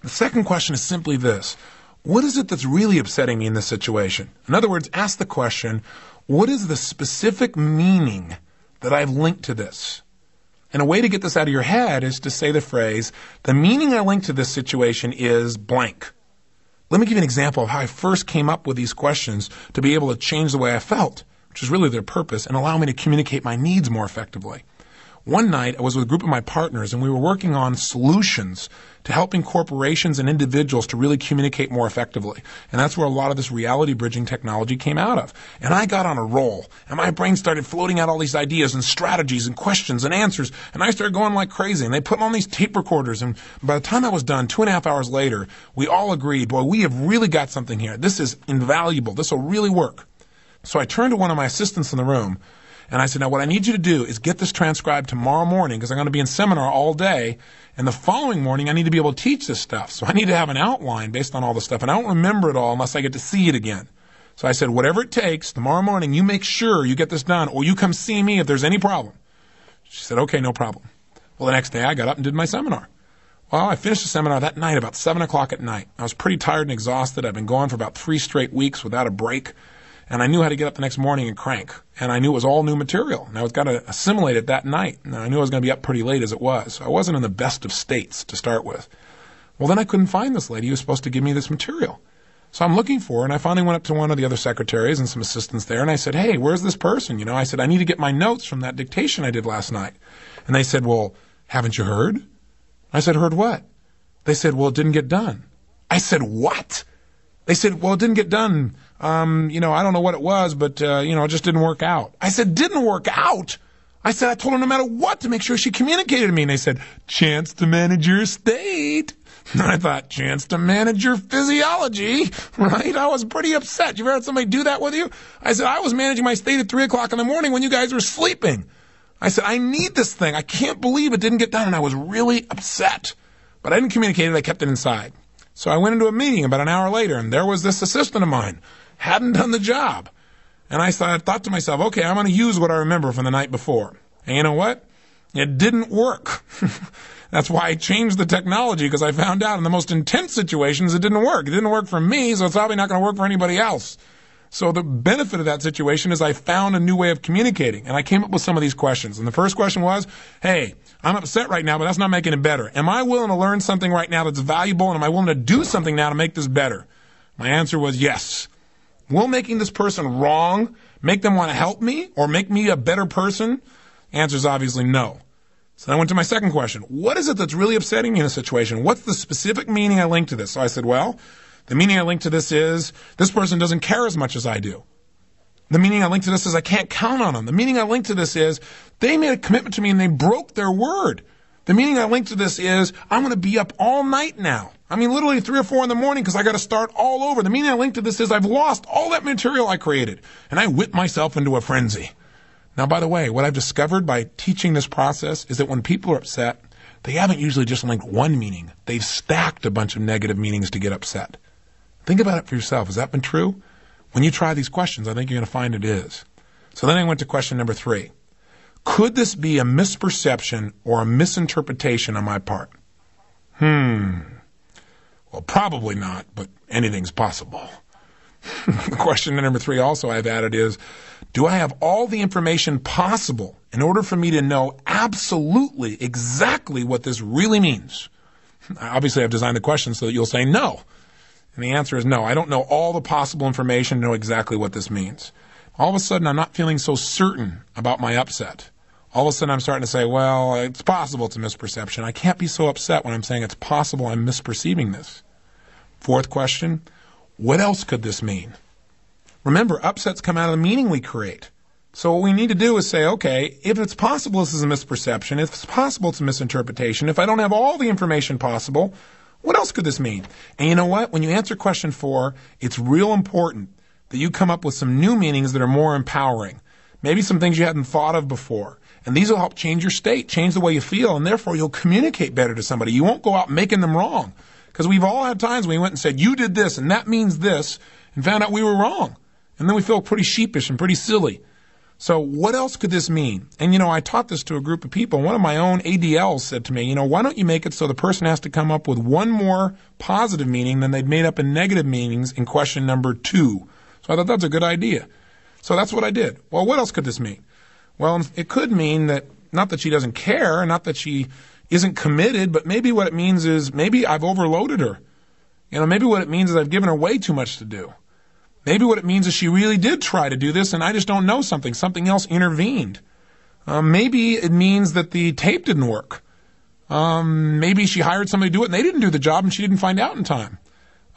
The second question is simply this. What is it that's really upsetting me in this situation? In other words, ask the question, what is the specific meaning that I've linked to this? And a way to get this out of your head is to say the phrase, the meaning I link to this situation is blank. Let me give you an example of how I first came up with these questions to be able to change the way I felt, which is really their purpose, and allow me to communicate my needs more effectively. One night, I was with a group of my partners, and we were working on solutions to helping corporations and individuals to really communicate more effectively. And that's where a lot of this reality bridging technology came out of. And I got on a roll, and my brain started floating out all these ideas and strategies and questions and answers, and I started going like crazy. And they put on these tape recorders, and by the time I was done, 2.5 hours later, we all agreed, boy, we have really got something here. This is invaluable. This will really work. So I turned to one of my assistants in the room, and I said, now what I need you to do is get this transcribed tomorrow morning because I'm going to be in seminar all day. And the following morning, I need to be able to teach this stuff. So I need to have an outline based on all this stuff. And I don't remember it all unless I get to see it again. So I said, whatever it takes, tomorrow morning, you make sure you get this done, or you come see me if there's any problem. She said, okay, no problem. Well, the next day I got up and did my seminar. Well, I finished the seminar that night about 7 o'clock at night. I was pretty tired and exhausted. I'd been going for about 3 straight weeks without a break, and I knew how to get up the next morning and crank. And I knew it was all new material, and I was going to assimilate it that night. And I knew I was going to be up pretty late as it was. So I wasn't in the best of states to start with. Well, then I couldn't find this lady who was supposed to give me this material. So I'm looking for her, and I finally went up to one of the other secretaries and some assistants there, and I said, hey, where's this person? I said, I need to get my notes from that dictation I did last night. And they said, well, haven't you heard? I said, heard what? They said, well, it didn't get done. I said, what? They said, well, it didn't get done. I don't know what it was, but, it just didn't work out. I said, didn't work out? I said, I told her no matter what to make sure she communicated to me. And they said, chance to manage your state. And I thought, chance to manage your physiology, right? I was pretty upset. You ever had somebody do that with you? I said, I was managing my state at 3 o'clock in the morning when you guys were sleeping. I said, I need this thing. I can't believe it didn't get done. And I was really upset. But I didn't communicate it. I kept it inside. So I went into a meeting about an hour later, and there was this assistant of mine. Hadn't done the job. And I thought to myself, okay, I'm going to use what I remember from the night before. And you know what? It didn't work. That's why I changed the technology, because I found out in the most intense situations it didn't work. It didn't work for me, so it's probably not going to work for anybody else. So the benefit of that situation is I found a new way of communicating, and I came up with some of these questions. And the first question was, hey, I'm upset right now, but that's not making it better. Am I willing to learn something right now that's valuable, and am I willing to do something now to make this better? My answer was yes. Will making this person wrong make them want to help me or make me a better person? The answer is obviously no. So I went to my second question. What is it that's really upsetting me in a situation? What's the specific meaning I link to this? So I said, well, the meaning I link to this is this person doesn't care as much as I do. The meaning I link to this is I can't count on them. The meaning I link to this is they made a commitment to me and they broke their word. The meaning I link to this is I'm going to be up all night now. I mean, literally 3 or 4 in the morning because I got to start all over. The meaning I link to this is I've lost all that material I created and I whipped myself into a frenzy. Now, by the way, what I've discovered by teaching this process is that when people are upset, they haven't usually just linked one meaning. They've stacked a bunch of negative meanings to get upset. Think about it for yourself. Has that been true? When you try these questions, I think you're going to find it is. So then I went to question number 3. Could this be a misperception or a misinterpretation on my part? Well, probably not, but anything's possible. Question number 3 also I've added is, do I have all the information possible in order for me to know absolutely exactly what this really means? Obviously, I've designed the question so that you'll say no. And the answer is no. I don't know all the possible information to know exactly what this means. All of a sudden, I'm not feeling so certain about my upset. All of a sudden, I'm starting to say, well, it's possible it's a misperception. I can't be so upset when I'm saying it's possible I'm misperceiving this. 4th question, what else could this mean? Remember, upsets come out of the meaning we create. So what we need to do is say, okay, if it's possible this is a misperception, if it's possible it's a misinterpretation, if I don't have all the information possible, what else could this mean? And you know what? When you answer question 4, it's real important that you come up with some new meanings that are more empowering. Maybe some things you hadn't thought of before. And these will help change your state, change the way you feel, and therefore you'll communicate better to somebody. You won't go out making them wrong. Because we've all had times when we went and said, you did this, and that means this, and found out we were wrong. And then we feel pretty sheepish and pretty silly. So what else could this mean? And, I taught this to a group of people. One of my own ADLs said to me, why don't you make it so the person has to come up with one more positive meaning than they'd made up in negative meanings in question number 2. So I thought that's a good idea. So that's what I did. Well, what else could this mean? Well, it could mean that, not that she doesn't care, not that she isn't committed, but maybe what it means is maybe I've overloaded her. Maybe what it means is I've given her way too much to do. Maybe what it means is she really did try to do this and I just don't know something. Something else intervened. Maybe it means that the tape didn't work. Maybe she hired somebody to do it and they didn't do the job and she didn't find out in time.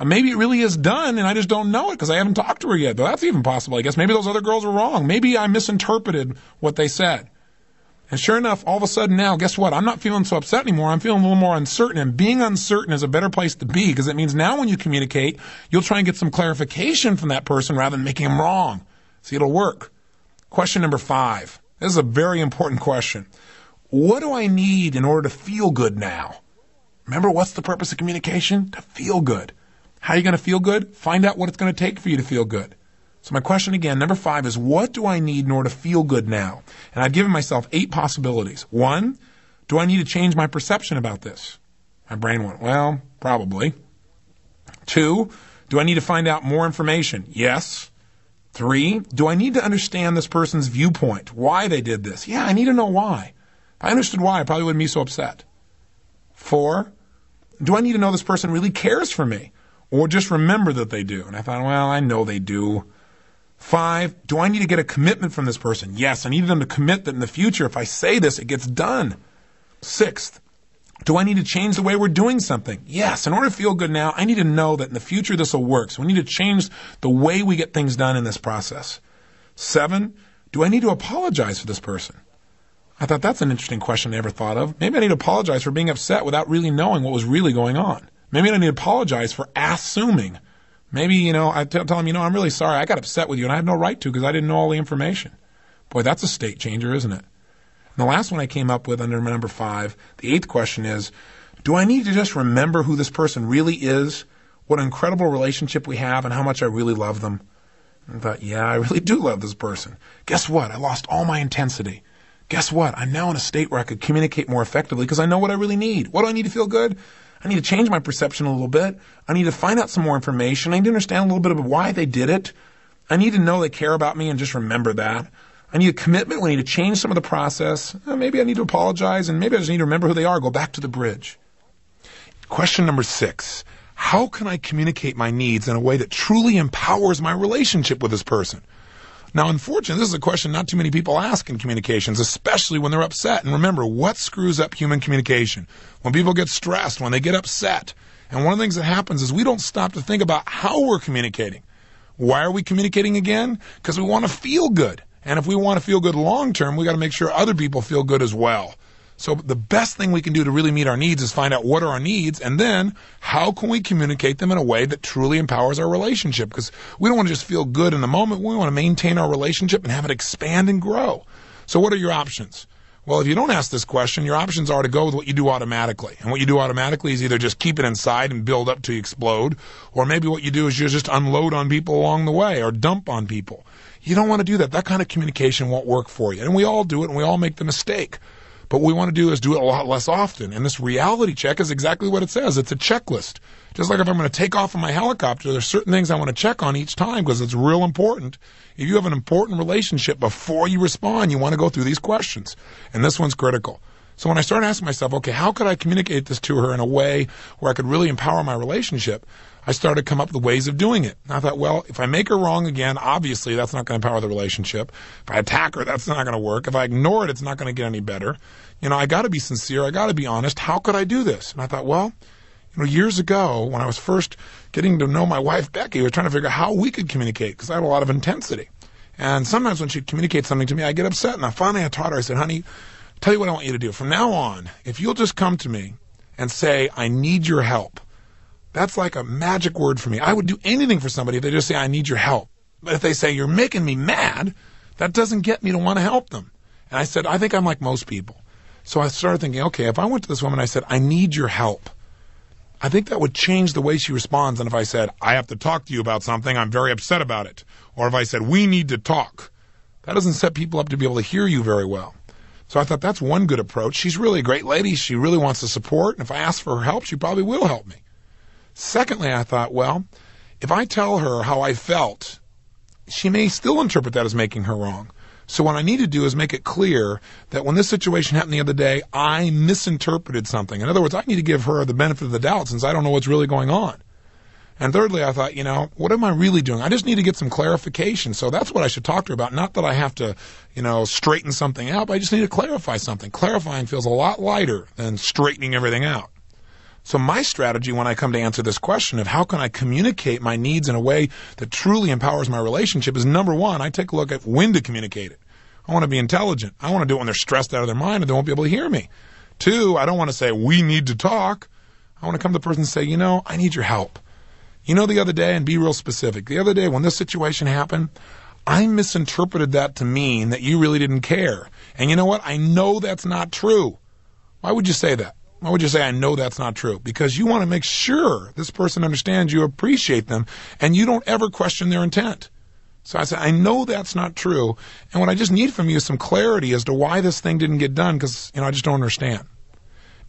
Maybe it really is done and I just don't know it because I haven't talked to her yet. Though that's even possible, I guess. Maybe those other girls were wrong. Maybe I misinterpreted what they said. And sure enough, all of a sudden now, guess what? I'm not feeling so upset anymore. I'm feeling a little more uncertain. And being uncertain is a better place to be because it means now when you communicate, you'll try and get some clarification from that person rather than making them wrong. See, it'll work. Question number 5. This is a very important question. What do I need in order to feel good now? Remember, what's the purpose of communication? To feel good. How are you going to feel good? Find out what it's going to take for you to feel good. So my question again, number 5, is what do I need in order to feel good now? And I've given myself 8 possibilities. 1, do I need to change my perception about this? My brain went, well, probably. 2, do I need to find out more information? Yes. 3, do I need to understand this person's viewpoint, why they did this? Yeah, I need to know why. If I understood why, I probably wouldn't be so upset. 4, do I need to know this person really cares for me or just remember that they do? And I thought, well, I know they do. 5, do I need to get a commitment from this person? Yes, I need them to commit that in the future, if I say this, it gets done. 6, do I need to change the way we're doing something? Yes, in order to feel good now, I need to know that in the future this will work. So we need to change the way we get things done in this process. 7, do I need to apologize for this person? I thought that's an interesting question I never thought of. Maybe I need to apologize for being upset without really knowing what was really going on. Maybe I need to apologize for assuming. Maybe, I tell them, I'm really sorry. I got upset with you and I had no right to because I didn't know all the information. Boy, that's a state changer, isn't it? And the last one I came up with under number 5, the 8th question is, do I need to just remember who this person really is, what an incredible relationship we have, and how much I really love them? And I thought, yeah, I really do love this person. Guess what? I lost all my intensity. Guess what? I'm now in a state where I could communicate more effectively because I know what I really need. What do I need to feel good? I need to change my perception a little bit. I need to find out some more information. I need to understand a little bit of why they did it. I need to know they care about me and just remember that. I need a commitment. We need to change some of the process. Maybe I need to apologize, and maybe I just need to remember who they are, go back to the bridge. Question number 6. How can I communicate my needs in a way that truly empowers my relationship with this person? Now, unfortunately, this is a question not too many people ask in communications, especially when they're upset. And remember, what screws up human communication? When people get stressed, when they get upset. And one of the things that happens is we don't stop to think about how we're communicating. Why are we communicating again? Because we want to feel good. And if we want to feel good long term, we got to make sure other people feel good as well. So the best thing we can do to really meet our needs is find out what are our needs, and then how can we communicate them in a way that truly empowers our relationship? Because we don't want to just feel good in the moment. We want to maintain our relationship and have it expand and grow. So what are your options? Well, if you don't ask this question, your options are to go with what you do automatically. And what you do automatically is either just keep it inside and build up to explode, or maybe what you do is you just unload on people along the way or dump on people. You don't want to do that. That kind of communication won't work for you. And we all do it, and we all make the mistake. But what we want to do is do it a lot less often. And this reality check is exactly what it says. It's a checklist. Just like if I'm going to take off in my helicopter, there's certain things I want to check on each time because it's real important. If you have an important relationship, before you respond, you want to go through these questions. And this one's critical. So when I started asking myself, okay, how could I communicate this to her in a way where I could really empower my relationship, I started to come up with ways of doing it. And I thought, well, if I make her wrong again, obviously that's not going to empower the relationship. If I attack her, that's not going to work. If I ignore it, it's not going to get any better. I got to be sincere. I got to be honest. How could I do this? And I thought, well, years ago when I was first getting to know my wife, Becky, I was trying to figure out how we could communicate because I had a lot of intensity. And sometimes when she'd communicate something to me, I get upset. And finally I taught her, I said, honey, tell you what I want you to do. From now on, if you'll just come to me and say, I need your help, that's like a magic word for me. I would do anything for somebody if they just say, I need your help. But if they say, you're making me mad, that doesn't get me to want to help them. And I said, I think I'm like most people. So I started thinking, okay, if I went to this woman and I said, I need your help, I think that would change the way she responds than if I said, I have to talk to you about something, I'm very upset about it. Or if I said, we need to talk. That doesn't set people up to be able to hear you very well. So I thought that's one good approach. She's really a great lady. She really wants the support. And if I ask for her help, she probably will help me. Secondly, I thought, well, if I tell her how I felt, she may still interpret that as making her wrong. So what I need to do is make it clear that when this situation happened the other day, I misinterpreted something. In other words, I need to give her the benefit of the doubt since I don't know what's really going on. And thirdly, I thought, what am I really doing? I just need to get some clarification. So that's what I should talk to her about. Not that I have to, straighten something out, but I just need to clarify something. Clarifying feels a lot lighter than straightening everything out. So my strategy when I come to answer this question of how can I communicate my needs in a way that truly empowers my relationship is, number one, I take a look at when to communicate it. I want to be intelligent. I want to do it when they're stressed out of their mind and they won't be able to hear me. 2, I don't want to say, we need to talk. I want to come to the person and say, I need your help. The other day, and be real specific, the other day when this situation happened, I misinterpreted that to mean that you really didn't care. And you know what? I know that's not true. Why would you say that? Why would you say, I know that's not true? Because you want to make sure this person understands you appreciate them and you don't ever question their intent. So I said, I know that's not true. And what I just need from you is some clarity as to why this thing didn't get done, because, I just don't understand.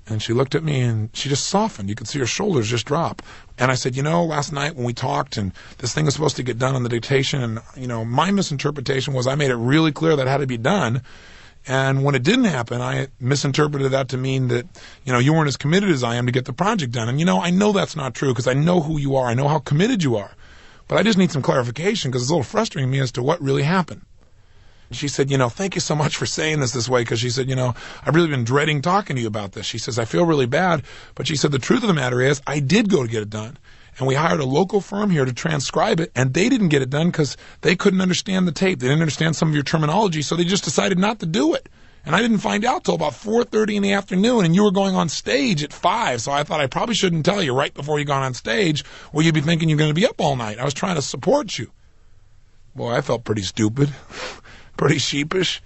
And she looked at me and she just softened. You could see her shoulders just drop. And I said, last night when we talked and this thing was supposed to get done on the dictation, and, my misinterpretation was I made it really clear that it had to be done. And when it didn't happen, I misinterpreted that to mean that, you weren't as committed as I am to get the project done. And, I know that's not true because I know who you are. I know how committed you are. But I just need some clarification because it's a little frustrating me as to what really happened. She said, thank you so much for saying this way, because she said, I've really been dreading talking to you about this. She says, I feel really bad. But she said, the truth of the matter is I did go to get it done. And we hired a local firm here to transcribe it, and they didn't get it done because they couldn't understand the tape. They didn't understand some of your terminology, so they just decided not to do it. And I didn't find out till about 4:30 in the afternoon, and you were going on stage at 5, so I thought I probably shouldn't tell you right before you got on stage, or you'd be thinking you're going to be up all night. I was trying to support you. Boy, I felt pretty stupid, pretty sheepish.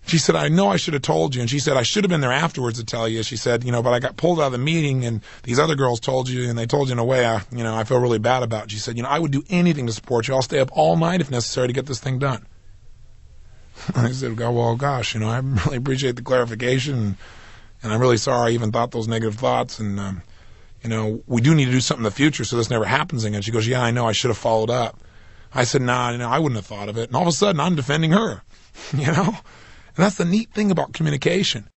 She said, I know I should have told you. And she said, I should have been there afterwards to tell you. She said, but I got pulled out of the meeting and these other girls told you, and they told you in a way I feel really bad about. She said, I would do anything to support you. I'll stay up all night if necessary to get this thing done. I said, well, gosh, I really appreciate the clarification. And I'm really sorry I even thought those negative thoughts. And, we do need to do something in the future so this never happens again. She goes, yeah, I know I should have followed up. I said, nah, I wouldn't have thought of it. And all of a sudden I'm defending her, And that's the neat thing about communication.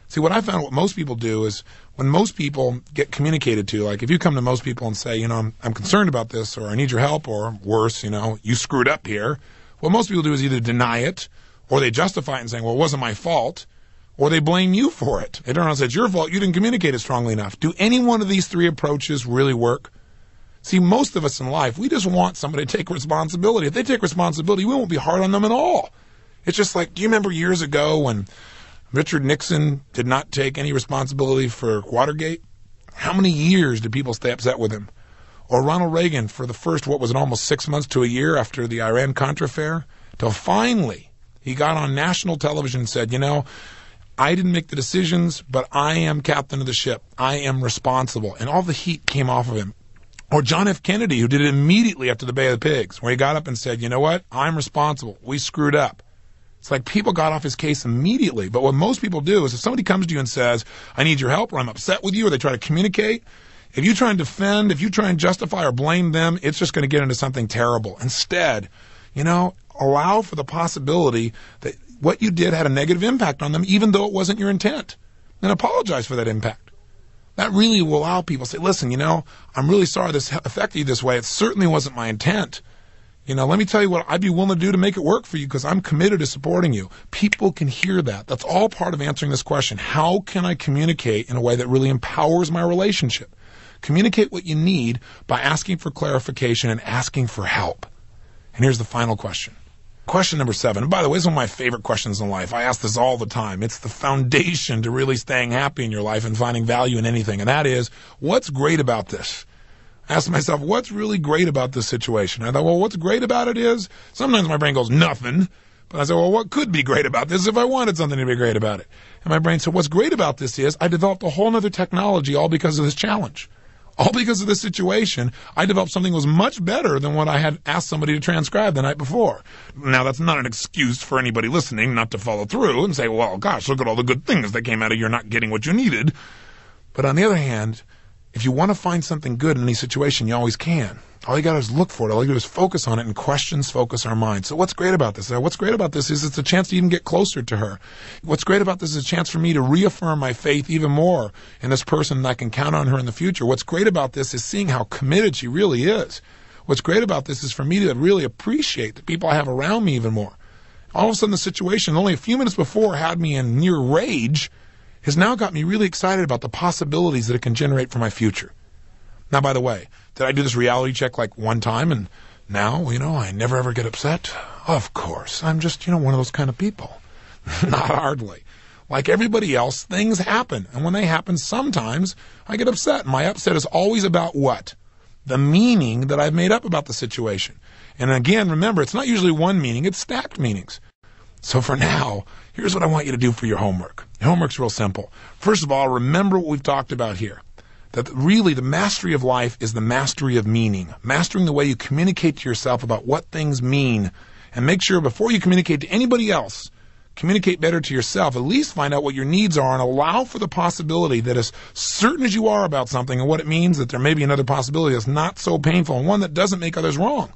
See, what I found what most people do is when most people get communicated to, like if you come to most people and say, I'm concerned about this, or I need your help, or worse, you screwed up here, what most people do is either deny it, or they justify it and saying, well, it wasn't my fault, or they blame you for it. They turn around and say, it's your fault, you didn't communicate it strongly enough. Do any one of these three approaches really work? See, most of us in life, we just want somebody to take responsibility. If they take responsibility, we won't be hard on them at all. It's just like, do you remember years ago when Richard Nixon did not take any responsibility for Watergate? How many years did people stay upset with him? Or Ronald Reagan for the first, almost 6 months to a year after the Iran-Contra affair, till finally he got on national television and said, I didn't make the decisions, but I am captain of the ship. I am responsible. And all the heat came off of him. Or John F. Kennedy, who did it immediately after the Bay of the Pigs, where he got up and said, you know what? I'm responsible. We screwed up. It's like people got off his case immediately. But what most people do is if somebody comes to you and says, I need your help, or I'm upset with you, or they try to communicate, if you try and defend, if you try and justify or blame them, it's just going to get into something terrible. Instead, allow for the possibility that what you did had a negative impact on them, even though it wasn't your intent. And apologize for that impact. That really will allow people to say, listen, I'm really sorry this affected you this way. It certainly wasn't my intent. Let me tell you what I'd be willing to do to make it work for you because I'm committed to supporting you. People can hear that. That's all part of answering this question. How can I communicate in a way that really empowers my relationship? Communicate what you need by asking for clarification and asking for help. And here's the final question. Question number 7. And by the way, it's one of my favorite questions in life. I ask this all the time. It's the foundation to really staying happy in your life and finding value in anything. And that is, what's great about this? I asked myself, what's really great about this situation? I thought, well, what's great about it is, sometimes my brain goes, nothing. But I said, well, what could be great about this if I wanted something to be great about it? And my brain said, what's great about this is I developed a whole other technology all because of this challenge. All because of this situation, I developed something that was much better than what I had asked somebody to transcribe the night before. Now, that's not an excuse for anybody listening not to follow through and say, well, gosh, look at all the good things that came out of you not getting what you needed. But on the other hand, if you want to find something good in any situation, you always can. All you got to do is look for it. All you got to do is focus on it, and questions focus our mind. So what's great about this? What's great about this is it's a chance to even get closer to her. What's great about this is a chance for me to reaffirm my faith even more in this person, and I can count on her in the future. What's great about this is seeing how committed she really is. What's great about this is for me to really appreciate the people I have around me even more. All of a sudden, the situation only a few minutes before had me in near rage has now got me really excited about the possibilities that it can generate for my future. Now, by the way, did I do this reality check like one time and now, I never ever get upset? Of course. I'm just, one of those kind of people. Not hardly. Like everybody else, things happen. And when they happen, sometimes I get upset. My upset is always about what? The meaning that I've made up about the situation. And again, remember, it's not usually one meaning, it's stacked meanings. So for now, here's what I want you to do for your homework. Your homework's real simple. First of all, remember what we've talked about here. that really the mastery of life is the mastery of meaning, mastering the way you communicate to yourself about what things mean, and make sure before you communicate to anybody else, communicate better to yourself. At least find out what your needs are and allow for the possibility that as certain as you are about something and what it means, that there may be another possibility that's not so painful and one that doesn't make others wrong.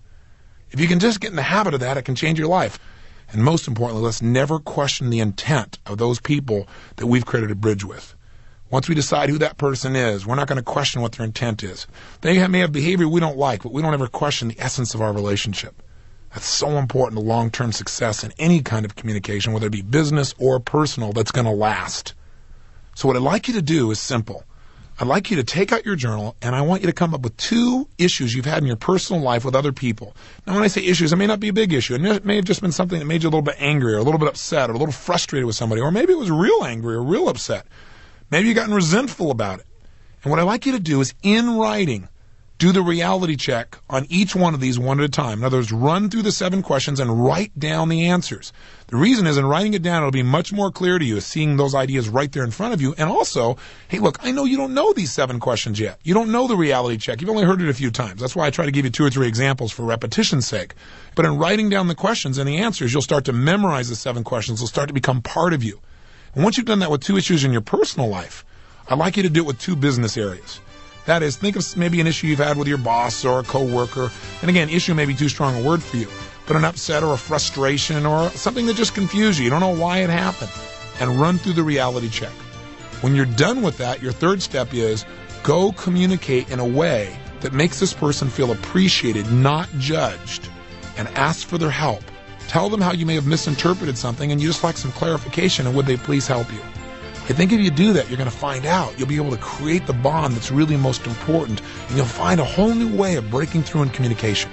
If you can just get in the habit of that, it can change your life. And most importantly, let's never question the intent of those people that we've created a bridge with. Once we decide who that person is, we're not going to question what their intent is. They may have behavior we don't like, but we don't ever question the essence of our relationship. That's so important to long-term success in any kind of communication, whether it be business or personal, that's going to last. So what I'd like you to do is simple. I'd like you to take out your journal, and I want you to come up with 2 issues you've had in your personal life with other people. Now, when I say issues, it may not be a big issue. It may have just been something that made you a little bit angry or a little bit upset or a little frustrated with somebody, or maybe it was real angry or real upset. Maybe you've gotten resentful about it. And what I'd like you to do is, in writing, do the reality check on each one of these one at a time. In other words, run through the 7 questions and write down the answers. The reason is, in writing it down, it'll be much more clear to you, seeing those ideas right there in front of you. And also, hey, look, I know you don't know these 7 questions yet. You don't know the reality check. You've only heard it a few times. That's why I try to give you 2 or 3 examples for repetition's sake. But in writing down the questions and the answers, you'll start to memorize the 7 questions. They'll start to become part of you. And once you've done that with 2 issues in your personal life, I'd like you to do it with 2 business areas. That is, think of maybe an issue you've had with your boss or a coworker. And again, issue may be too strong a word for you, but an upset or a frustration or something that just confused you. You don't know why it happened. And run through the reality check. When you're done with that, your 3rd step is go communicate in a way that makes this person feel appreciated, not judged, and ask for their help. Tell them how you may have misinterpreted something and you just like some clarification, and would they please help you? I think if you do that, you're going to find out. You'll be able to create the bond that's really most important, and you'll find a whole new way of breaking through in communication.